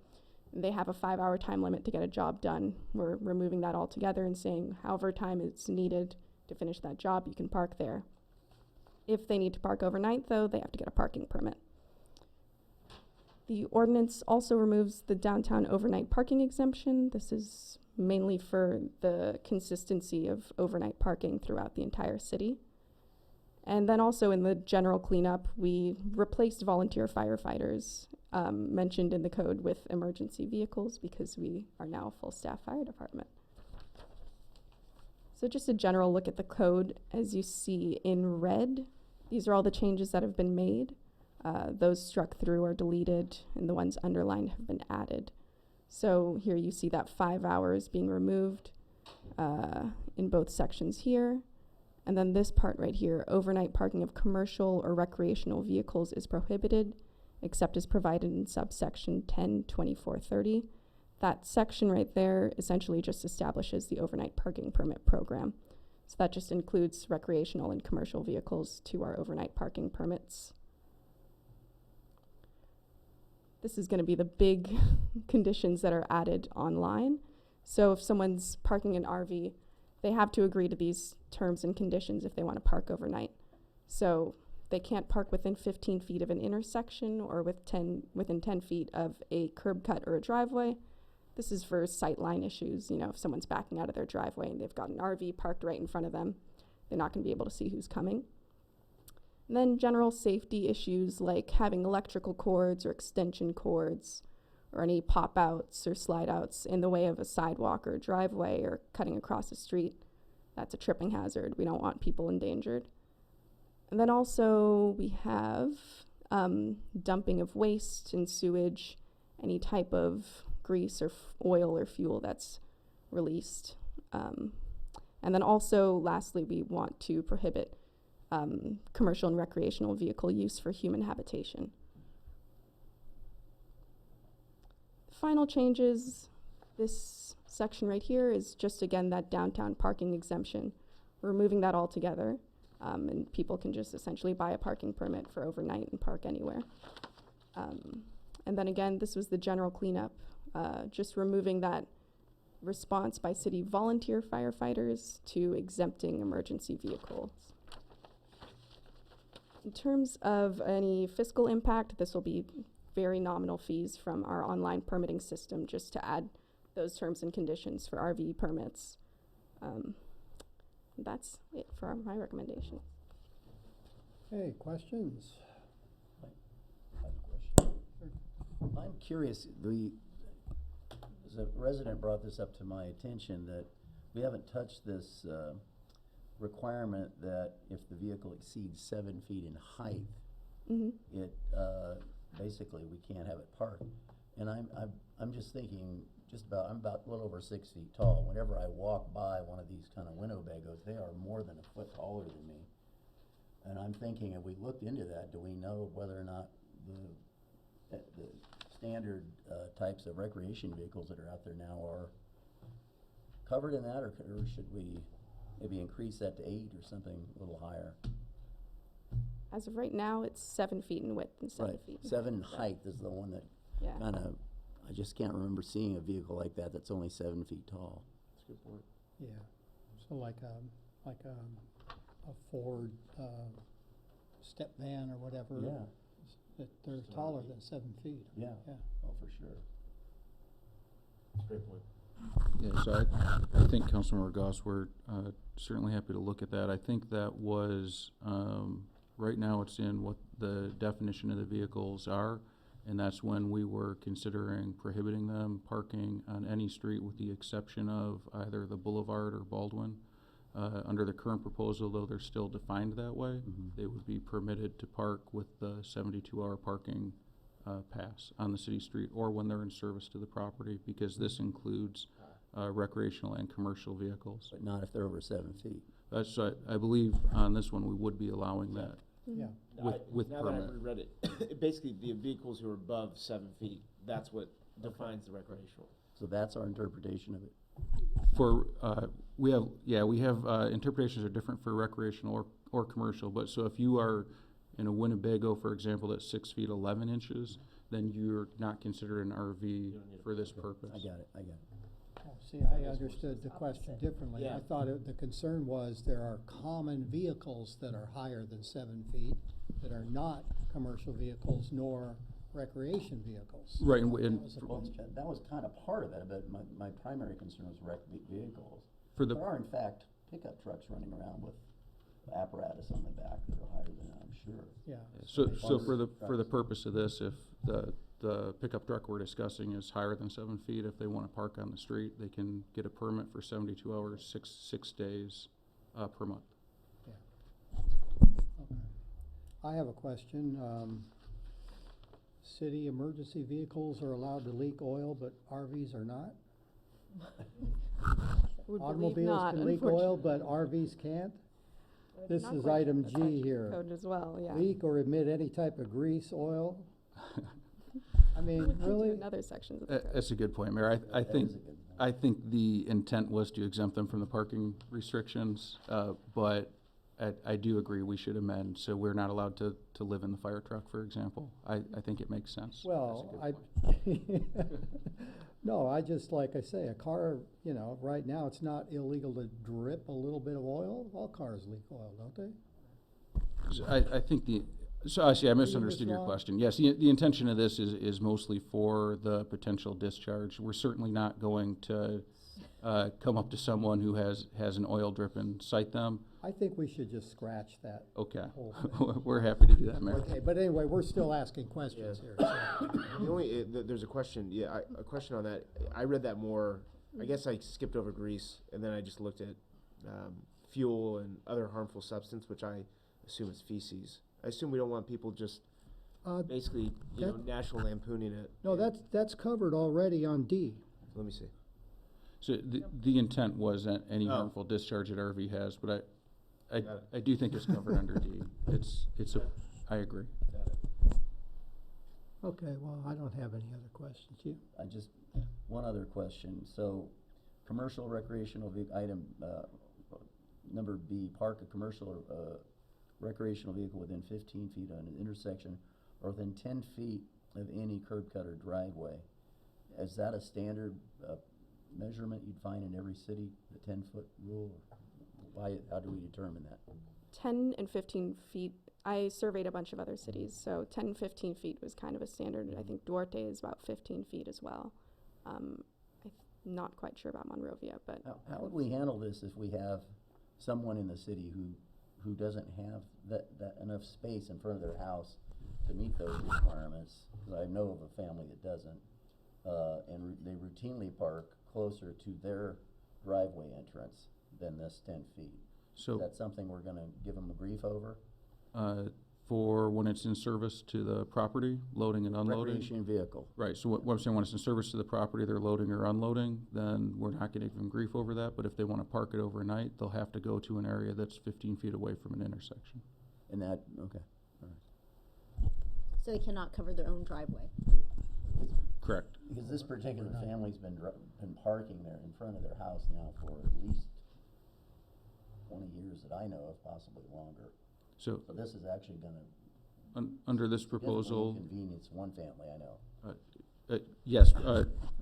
Speaker 20: they have a 5-hour time limit to get a job done. We're removing that altogether and saying however time it's needed to finish that job, you can park there. If they need to park overnight, though, they have to get a parking permit. The ordinance also removes the downtown overnight parking exemption. This is mainly for the consistency of overnight parking throughout the entire city. And then also in the general cleanup, we replaced volunteer firefighters mentioned in the code with emergency vehicles because we are now a full staff fire department. So just a general look at the code. As you see in red, these are all the changes that have been made. Those struck through are deleted, and the ones underlined have been added. So here you see that 5 hours being removed in both sections here. And then this part right here, overnight parking of commercial or recreational vehicles is prohibited, except as provided in subsection 102430. That section right there essentially just establishes the overnight parking permit program. So that just includes recreational and commercial vehicles to our overnight parking permits. This is going to be the big conditions that are added online. So if someone's parking an RV, they have to agree to these terms and conditions if they want to park overnight. So they can't park within 15 feet of an intersection or within 10 feet of a curb cut or a driveway. This is for sightline issues. You know, if someone's backing out of their driveway and they've got an RV parked right in front of them, they're not going to be able to see who's coming. And then general safety issues like having electrical cords or extension cords or any pop-outs or slide-outs in the way of a sidewalk or a driveway or cutting across a street. That's a tripping hazard. We don't want people endangered. And then also we have dumping of waste and sewage, any type of grease or oil or fuel that's released. And then also, lastly, we want to prohibit commercial and recreational vehicle use for human habitation. Final changes, this section right here is just, again, that downtown parking exemption. We're removing that altogether, and people can just essentially buy a parking permit for overnight and park anywhere. And then again, this was the general cleanup, just removing that response by city volunteer firefighters to exempting emergency vehicles. In terms of any fiscal impact, this will be very nominal fees from our online permitting system just to add those terms and conditions for RV permits. That's it for my recommendation.
Speaker 1: Hey, questions?
Speaker 4: I have a question. I'm curious, as a resident brought this up to my attention that we haven't touched this requirement that if the vehicle exceeds 7 feet in height, it basically we can't have it parked. And I'm just thinking, I'm about a little over 6 feet tall. Whenever I walk by one of these kind of Winnebagos, they are more than a foot taller than me. And I'm thinking, if we looked into that, do we know whether or not the standard types of recreation vehicles that are out there now are covered in that, or should we maybe increase that to 8 or something a little higher?
Speaker 20: As of right now, it's 7 feet in width and 7 feet.
Speaker 4: 7 in height is the one that kind of, I just can't remember seeing a vehicle like that that's only 7 feet tall.
Speaker 6: That's a good point.
Speaker 1: Yeah, so like a Ford step van or whatever.
Speaker 4: Yeah.
Speaker 1: That they're taller than 7 feet.
Speaker 4: Yeah. Oh, for sure.
Speaker 6: That's a great point.
Speaker 9: Yeah, so I think Councilmember Goss, we're certainly happy to look at that. I think that was, right now it's in what the definition of the vehicles are, and that's when we were considering prohibiting them parking on any street with the exception of either the Boulevard or Baldwin. Under the current proposal, though they're still defined that way, they would be permitted to park with the 72-hour parking pass on the city street or when they're in service to the property, because this includes recreational and commercial vehicles.
Speaker 4: But not if they're over 7 feet.
Speaker 9: That's, I believe on this one, we would be allowing that.
Speaker 1: Yeah.
Speaker 9: With
Speaker 6: now
Speaker 9: permit.
Speaker 6: that I've read it, basically the vehicles who are above 7 feet, that's what defines the recreational.
Speaker 4: So that's our interpretation of it.
Speaker 9: For, we have interpretations are different for recreational or commercial, but so if you are in a Winnebago, for example, that's 6 feet 11 inches, then you're not considered an RV for this purpose.
Speaker 4: I got it.
Speaker 1: Oh, See, I understood the question differently.
Speaker 6: Yeah.
Speaker 1: I thought the concern was there are common vehicles that are higher than 7 feet that are not commercial vehicles nor recreation vehicles.
Speaker 9: Right,
Speaker 4: That was kind of part of it, but my primary concern was vehicles.
Speaker 9: For the-
Speaker 4: There are in fact pickup trucks running around with apparatus on the back that are higher than that, I'm sure.
Speaker 1: Yeah.
Speaker 9: So for the purpose of this, if the pickup truck we're discussing is higher than 7 feet, if they want to park on the street, they can get a permit for 72 hours, six days per month.
Speaker 1: Okay. I have a question. City emergency vehicles are allowed to leak oil, but RVs are not?
Speaker 20: Would believe
Speaker 1: Automobiles
Speaker 20: not,
Speaker 1: can leak oil, but RVs can't? This
Speaker 20: Not
Speaker 1: is
Speaker 20: quite sure
Speaker 1: item
Speaker 20: that's
Speaker 1: G
Speaker 20: actually
Speaker 1: here.
Speaker 20: code as well, yeah.
Speaker 1: Leak or emit any type of grease, oil? I mean,
Speaker 20: Would lead to
Speaker 1: really?
Speaker 20: another sections of the code.
Speaker 9: That's a good point, Mayor. I think the intent was to exempt them from the parking restrictions, but I do agree we should amend, so we're not allowed to live in the fire truck, for example. I think it makes sense.
Speaker 1: Well, no, I just, like I say, a car, you know, right now, it's not illegal to drip a little bit of oil. All cars leak oil, don't they?
Speaker 9: So I think I see, I misunderstood your
Speaker 1: wrong?
Speaker 9: question. Yes, the intention of this is mostly for the potential discharge. We're certainly not going to come up to someone who has an oil drip and cite them.
Speaker 1: I think we should just scratch that.
Speaker 9: Okay,
Speaker 1: whole thing.
Speaker 9: we're happy to do that, Mayor.
Speaker 1: Okay, but anyway, we're still asking questions here. So.
Speaker 6: The only, there's a question, a question on that. I read that more, I guess I skipped over grease, and then I just looked at fuel and other harmful substance, which I assume is feces. I assume we don't want people just basically, National Lampooning it.
Speaker 1: No, that's covered already on D.
Speaker 6: Let me see.
Speaker 9: So the intent was that any harmful discharge that RV has, but I do think it's covered under D. I agree.
Speaker 1: Okay, well, I don't have any other questions. You?
Speaker 4: One other question. So, commercial recreational vehicle, item, number B, park a commercial recreational vehicle within 15 feet on an intersection or within 10 feet of any curb cut or driveway. Is that a standard measurement you'd find in every city, the 10-foot rule? How do we determine that?
Speaker 20: 10 and 15 feet, I surveyed a bunch of other cities, so 10, 15 feet was kind of a standard. I think Duarte is about 15 feet as well. I'm not quite sure about Monrovia, but.
Speaker 4: How would we handle this if we have someone in the city who doesn't have that enough space in front of their house to meet those requirements? Because I know of a family that doesn't, and they routinely park closer to their driveway entrance than this 10 feet.
Speaker 9: So
Speaker 4: is that something we're gonna give them a brief over?
Speaker 9: For when it's in service to the property, loading and unloading?
Speaker 4: Recreation vehicle.
Speaker 9: Right, so what I'm saying, when it's in service to the property, they're loading or unloading, then we're not gonna give them grief over that, but if they wanna park it overnight, they'll have to go to an area that's 15 feet away from an intersection.
Speaker 4: And that, okay, all right.
Speaker 3: So they cannot cover their own driveway.
Speaker 9: Correct.
Speaker 4: Because this particular family's been parking there in front of their house now for at least 20 years that I know of, possibly longer.
Speaker 9: So
Speaker 4: this is actually gonna
Speaker 9: under this proposal,
Speaker 4: inconvenience one family, I know.
Speaker 9: yes,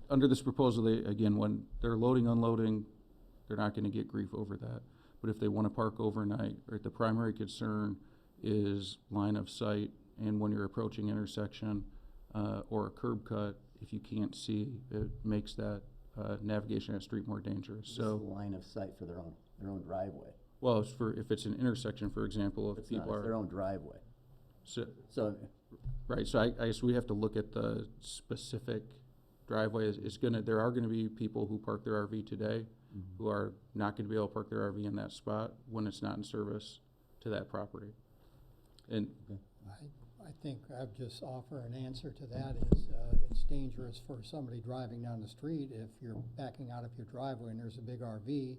Speaker 9: under this proposal, again, when they're loading, unloading, they're not gonna get grief over that. But if they wanna park overnight, right, the primary concern is line of sight, and when you're approaching intersection, or a curb cut, if you can't see, it makes that, navigation of the street more dangerous, so.
Speaker 4: This is line of sight for their own driveway.
Speaker 9: Well, if it's an intersection, for example, if people are.
Speaker 4: It's their own driveway.
Speaker 9: So, right, so I guess we have to look at the specific driveway. There are gonna be people who park their RV today who are not gonna be able to park their RV in that spot when it's not in service to that property. And
Speaker 1: I think I'd just offer an answer to that is it's dangerous for somebody driving down the street if you're backing out of your driveway and there's a big RV.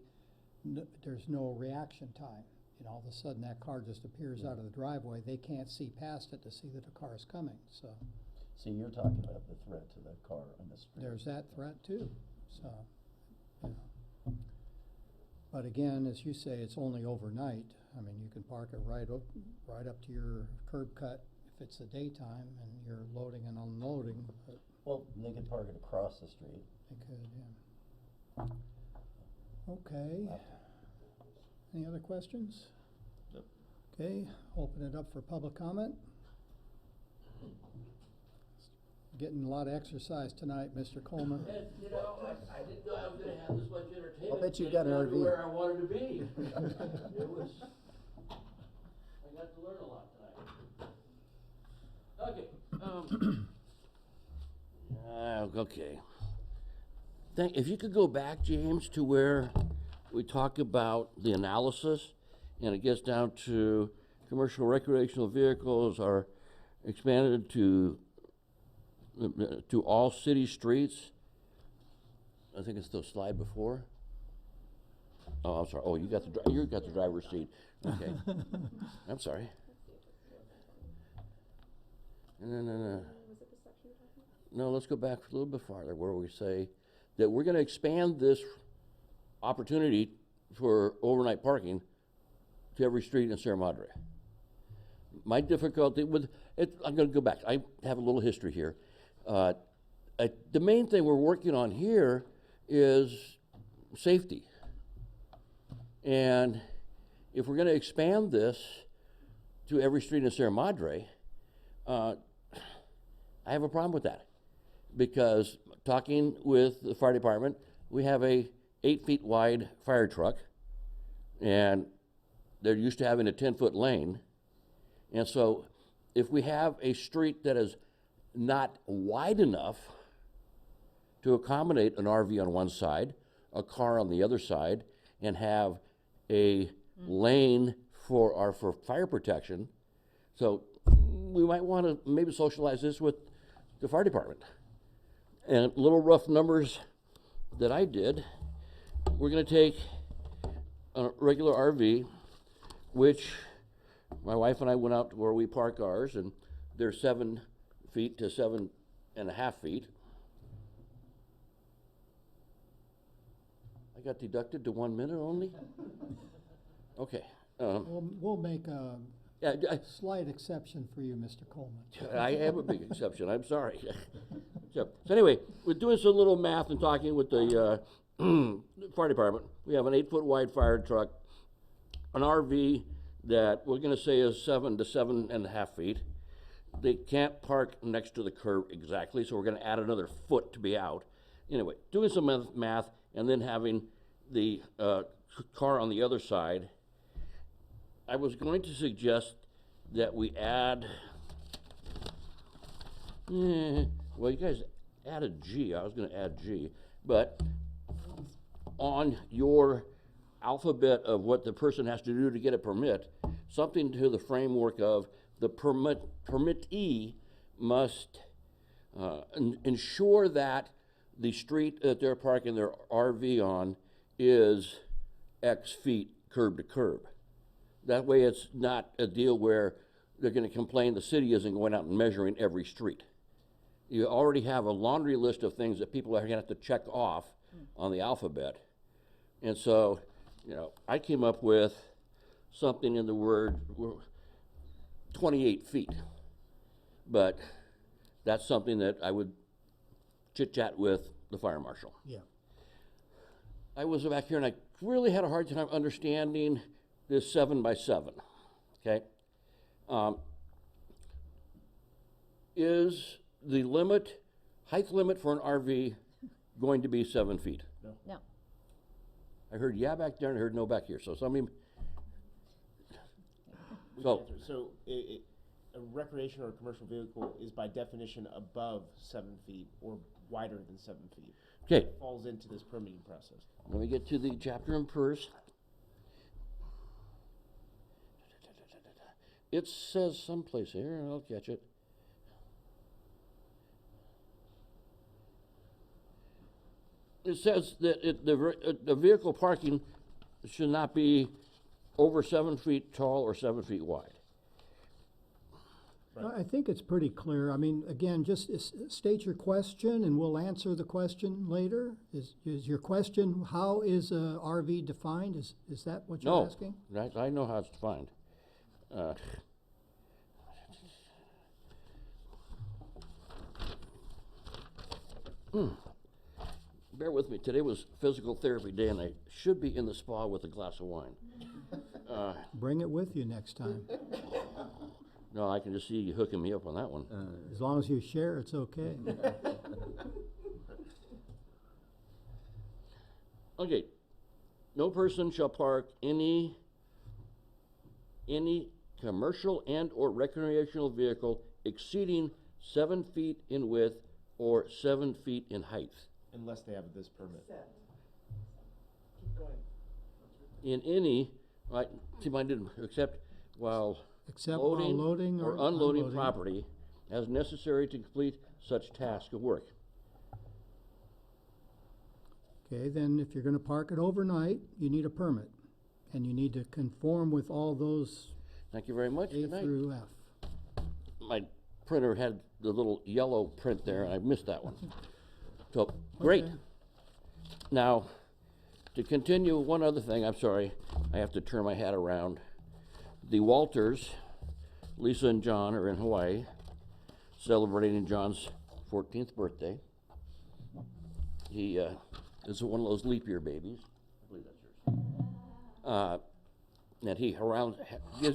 Speaker 1: There's no reaction time. You know, all of a sudden that car just appears out of the driveway. They can't see past it to see that a car is coming. So
Speaker 4: you're talking about the threat to the car on the street.
Speaker 1: There's that threat too. So, you know. But again, as you say, it's only overnight. I mean, you can park it right up to your curb cut if it's the daytime and you're loading and unloading.
Speaker 4: Well, they could park it across the street.
Speaker 1: They could, yeah. Okay. Any other questions?
Speaker 6: Nope.
Speaker 1: Okay, open it up for public comment. Getting a lot of exercise tonight, Mr. Coleman.
Speaker 13: You know, I didn't know I was gonna have this much entertainment.
Speaker 4: I'll bet you've
Speaker 13: getting
Speaker 4: got an
Speaker 13: down to
Speaker 4: RV.
Speaker 13: where I wanted to be. It was, I got to learn a lot tonight. Okay, okay. If you could go back, James, to where we talk about the analysis, and it gets down to commercial recreational vehicles are expanded to all city streets. I think it's the slide before. Oh, I'm sorry. Oh, you got the driver's seat. Okay. I'm sorry. No, let's go back a little bit farther where we say that we're going to expand this opportunity for overnight parking to every street in Sierra Madre. My difficulty with it, I'm going to go back. I have a little history here. The main thing we're working on here is safety. And if we're going to expand this to every street in Sierra Madre, I have a problem with that. Because talking with the fire department, we have a 8 feet wide fire truck, and they're used to having a 10-foot lane. And so if we have a street that is not wide enough to accommodate an RV on one side, a car on the other side, and have a lane for fire protection, so we might want to maybe socialize this with the fire department. And little rough numbers that I did, we're going to take a regular RV, which my wife and I went out to where we park ours, and they're 7 feet to 7.5 feet. I got deducted to 1 minute only? Okay.
Speaker 1: We'll make a slight exception for you, Mr. Coleman.
Speaker 13: I am a big exception. I'm sorry. So anyway, we're doing some little math and talking with the fire department. We have an 8-foot wide fire truck, an RV that we're going to say is 7 to 7.5 feet. They can't park next to the curb exactly, so we're going to add another foot to be out. Anyway, doing some math and then having the car on the other side, I was going to suggest that we add, well, you guys added G. I was going to add G, but on your alphabet of what the person has to do to get a permit, something to the framework of the permittee must ensure that the street that they're parking their RV on is X feet curb to curb. That way it's not a deal where they're going to complain the city isn't going out and measuring every street. You already have a laundry list of things that people are going to have to check off on the alphabet. And so, I came up with something in the word 28 feet. But that's something that I would chit-chat with the fire marshal.
Speaker 1: Yeah.
Speaker 13: I was back here and I really had a hard time understanding this 7 by 7, okay? Is the height limit for an RV going to be 7 feet?
Speaker 3: No.
Speaker 13: I heard yeah back there and I heard no back here, so somebody. So
Speaker 6: a recreation or a commercial vehicle is by definition above 7 feet or wider than 7 feet.
Speaker 13: Okay.
Speaker 6: It falls into this permitting process.
Speaker 13: Let me get to the chapter and verse. It says someplace here, and I'll catch it. It says that the vehicle parking should not be over 7 feet tall or 7 feet wide.
Speaker 1: I think it's pretty clear. I mean, again, just state your question and we'll answer the question later. Is your question, how is a RV defined? Is that what you're asking?
Speaker 13: No, I know how it's defined. bear with me, today was physical therapy day, and I should be in the spa with a glass of wine.
Speaker 1: Bring it with you next time.
Speaker 13: No, I can just see you hooking me up on that one.
Speaker 1: As long as you share, it's okay.
Speaker 13: Okay, no person shall park any commercial and/or recreational vehicle exceeding 7 feet in width or 7 feet in height.
Speaker 6: Unless they have this permit.
Speaker 13: In any, right, see, mine didn't, except while
Speaker 1: loading
Speaker 13: or
Speaker 1: or
Speaker 13: unloading
Speaker 1: unloading.
Speaker 13: property as necessary to complete such task of work.
Speaker 1: Okay, then if you're gonna park it overnight, you need a permit. And you need to conform with all those
Speaker 13: Thank you very much.
Speaker 1: A
Speaker 13: Good night.
Speaker 1: through F.
Speaker 13: My printer had the little yellow print there, and I missed that one. So, great.
Speaker 1: Okay.
Speaker 13: Now, to continue, one other thing, I'm sorry, I have to turn my hat around. The Walters, Lisa and John, are in Hawaii, celebrating John's 14th birthday. He is one of those leap year babies. I believe that's yours. And he around,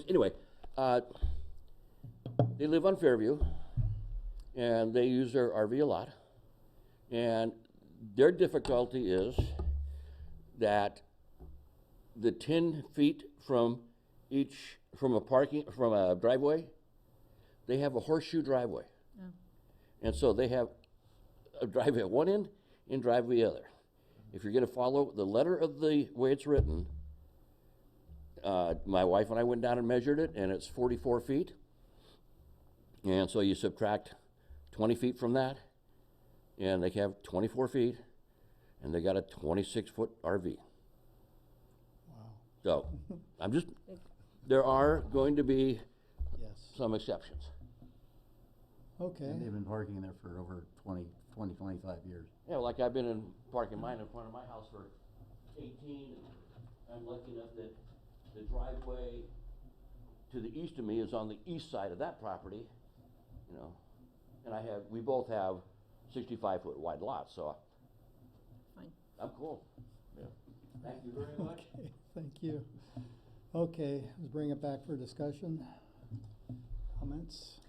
Speaker 13: anyway, they live on Fairview, and they use their RV a lot. And their difficulty is that the 10 feet from a driveway, they have a horseshoe driveway.
Speaker 3: Oh.
Speaker 13: And so they have a driveway at one end and driveway the other. If you're gonna follow the letter of the way it's written, my wife and I went down and measured it, and it's 44 feet. And so you subtract 20 feet from that, and they have 24 feet, and they got a 26-foot RV.
Speaker 1: Wow.
Speaker 13: So, there are going to be
Speaker 1: Yes.
Speaker 13: some exceptions.
Speaker 1: Okay.
Speaker 4: And they've been parking there for over 25 years.
Speaker 13: Yeah, like I've been parking mine in front of my house for 18, and I'm lucky enough that the driveway to the east of me is on the east side of that property, you know, and we both have 65-foot wide lots, so
Speaker 3: Fine.
Speaker 13: I'm cool. Yeah. Thank you very much.
Speaker 1: Okay, thank you. Okay, let's bring it back for discussion. Comments?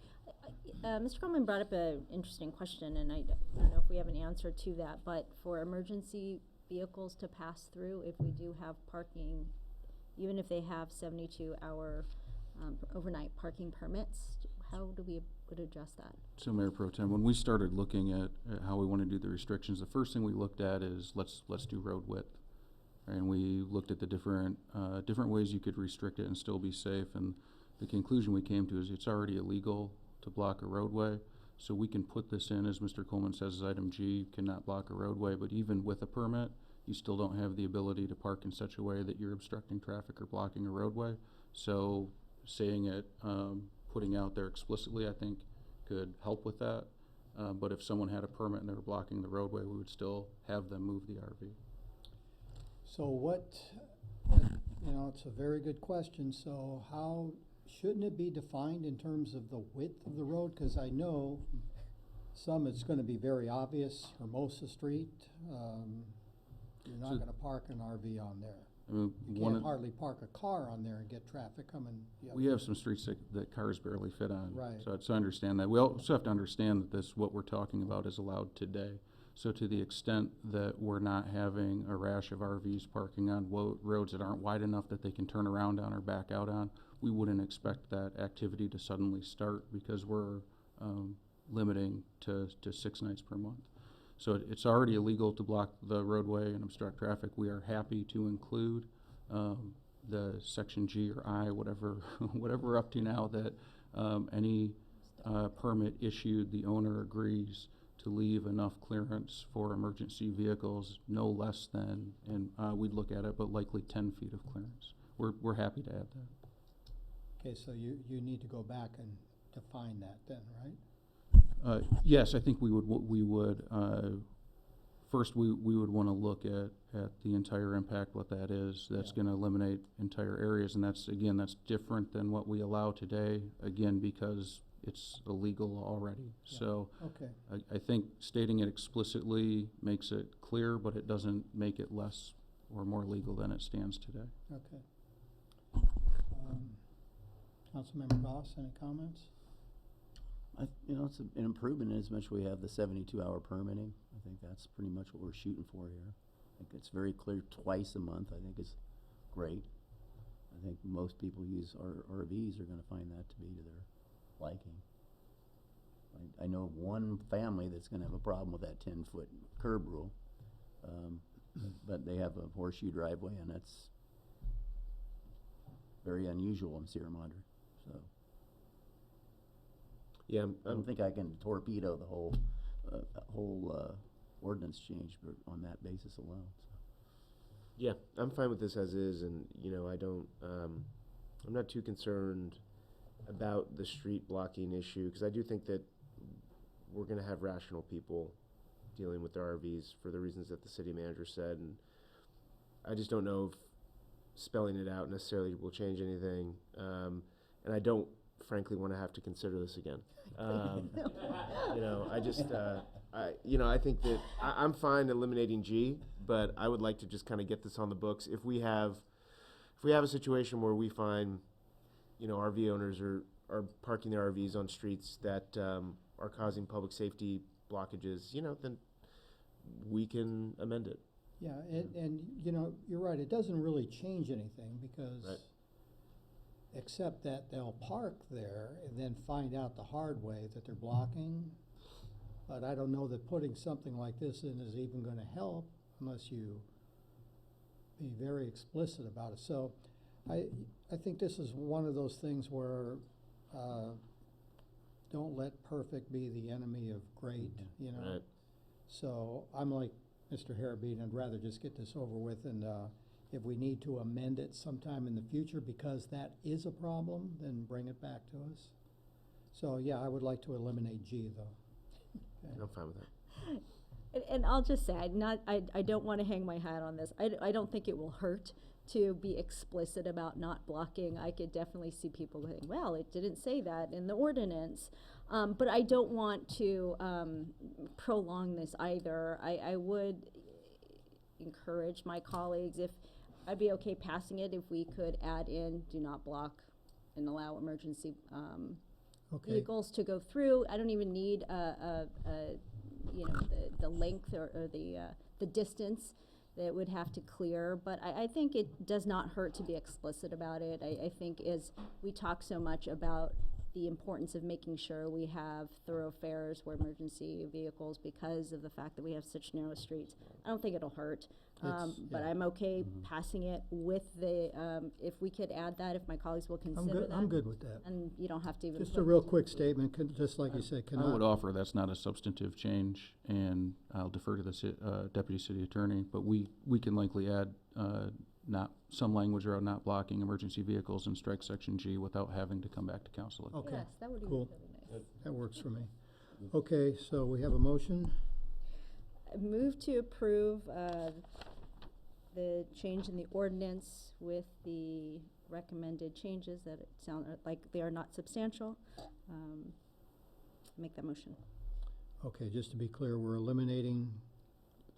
Speaker 3: Mr. Coleman brought up an interesting question, and I don't know if we have an answer to that, but for emergency vehicles to pass through, if we do have parking, even if they have 72-hour overnight parking permits, how do we would address that?
Speaker 9: So Mayor Pro Tem, when we started looking at how we want to do the restrictions, the first thing we looked at is let's do road width. And we looked at the different ways you could restrict it and still be safe. And the conclusion we came to is it's already illegal to block a roadway. So we can put this in, as Mr. Coleman says, as item G, you cannot block a roadway, but even with a permit, you still don't have the ability to park in such a way that you're obstructing traffic or blocking a roadway. So saying it, putting out there explicitly, I think could help with that. But if someone had a permit and they were blocking the roadway, we would still have them move the RV.
Speaker 1: So what, it's a very good question. So how, shouldn't it be defined in terms of the width of the road? Because I know some it's going to be very obvious, Hermosa Street, you're not going to park an RV on there.
Speaker 9: I mean,
Speaker 1: You can't hardly park a car on there and get traffic coming.
Speaker 9: We have some streets that cars barely fit on.
Speaker 1: Right.
Speaker 9: So I understand that. We also have to understand that what we're talking about is allowed today. So to the extent that we're not having a rash of RVs parking on roads that aren't wide enough that they can turn around on or back out on, we wouldn't expect that activity to suddenly start because we're limiting to 6 nights per month. So it's already illegal to block the roadway and obstruct traffic. We are happy to include the section G or I, whatever we're up to now, that any permit issued, the owner agrees to leave enough clearance for emergency vehicles, no less than, and we'd look at it, but likely 10 feet of clearance. We're happy to add that.
Speaker 1: Okay, so you need to go back and define that then, right?
Speaker 9: Yes, I think we would first we would want to look at the entire impact, what that is. That's going to eliminate entire areas, and that's different than what we allow today, again, because it's illegal already.
Speaker 1: Yeah.
Speaker 9: So
Speaker 1: Okay.
Speaker 9: I think stating it explicitly makes it clear, but it doesn't make it less or more legal than it stands today.
Speaker 1: Okay. Councilmember Goss, any comments?
Speaker 4: It's an improvement as much as we have the 72-hour permitting. I think that's pretty much what we're shooting for here. I think it's very clear twice a month. I think is great. I think most people use RVs are going to find that to be to their liking. I know of one family that's going to have a problem with that 10-foot curb rule, but they have a horseshoe driveway, and that's very unusual in Sierra Madre. So.
Speaker 6: Yeah,
Speaker 4: I don't think I can torpedo the whole ordinance change on that basis alone. So.
Speaker 6: Yeah, I'm fine with this as is, and I don't. I'm not too concerned about the street blocking issue because I do think that we're going to have rational people dealing with their RVs for the reasons that the city manager said, and I just don't know if spelling it out necessarily will change anything, and I don't frankly want to have to consider this again. I just, I think that I'm fine eliminating G, but I would like to just kind of get this on the books. If we have a situation where we find, RV owners are parking their RVs on streets that are causing public safety blockages, then we can amend it.
Speaker 1: Yeah, and you're right, it doesn't really change anything because
Speaker 6: Right.
Speaker 1: except that they'll park there and then find out the hard way that they're blocking. But I don't know that putting something like this in is even going to help unless you be very explicit about it. So I think this is one of those things where don't let perfect be the enemy of great,
Speaker 6: Right.
Speaker 1: So I'm like Mr. Harabin, I'd rather just get this over with, and if we need to amend it sometime in the future because that is a problem, then bring it back to us. So yeah, I would like to eliminate G though. Okay.
Speaker 6: I'm fine with that.
Speaker 3: And I'll just say, I don't want to hang my hat on this. I don't think it will hurt to be explicit about not blocking. I could definitely see people saying, well, it didn't say that in the ordinance. But I don't want to prolong this either. I would encourage my colleagues, if I'd be okay passing it if we could add in do not block and allow emergency vehicles to go through. I don't even need the length or the distance that would have to clear, but I think it does not hurt to be explicit about it. I think as we talk so much about the importance of making sure we have thoroughfares where emergency vehicles, because of the fact that we have such narrow streets, I don't think it'll hurt. But I'm okay passing it with the, if we could add that, if my colleagues will consider that.
Speaker 1: I'm good with that.
Speaker 3: And you don't have to even.
Speaker 1: Just a real quick statement, just like you said,
Speaker 9: I would offer that's not a substantive change, and I'll defer to the deputy city attorney, but we can likely add not some language around not blocking emergency vehicles and strike section G without having to come back to council again.
Speaker 1: Okay,
Speaker 3: Yes, that would be
Speaker 1: cool.
Speaker 3: really nice.
Speaker 1: That works for me. Okay, so we have a motion.
Speaker 3: I move to approve the change in the ordinance with the recommended changes that it sound like they are not substantial. Make that motion.
Speaker 1: Okay, just to be clear, we're eliminating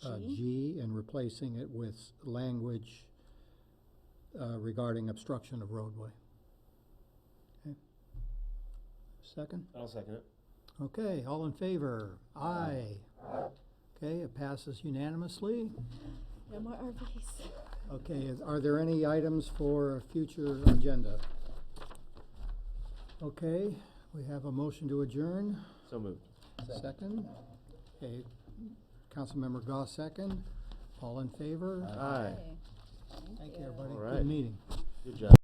Speaker 1: G and replacing it with language regarding obstruction of roadway. Okay. Second?
Speaker 6: I'll second it.
Speaker 1: Okay, all in favor? Aye. Okay, it passes unanimously.
Speaker 10: No more RVs.
Speaker 1: Okay, are there any items for a future agenda? Okay, we have a motion to adjourn.
Speaker 6: So moved.
Speaker 1: Second. Okay, Councilmember Goss second. All in favor?
Speaker 6: Aye.
Speaker 1: Thank you, everybody.
Speaker 6: All
Speaker 1: Good
Speaker 6: right.
Speaker 1: meeting.
Speaker 6: Good job.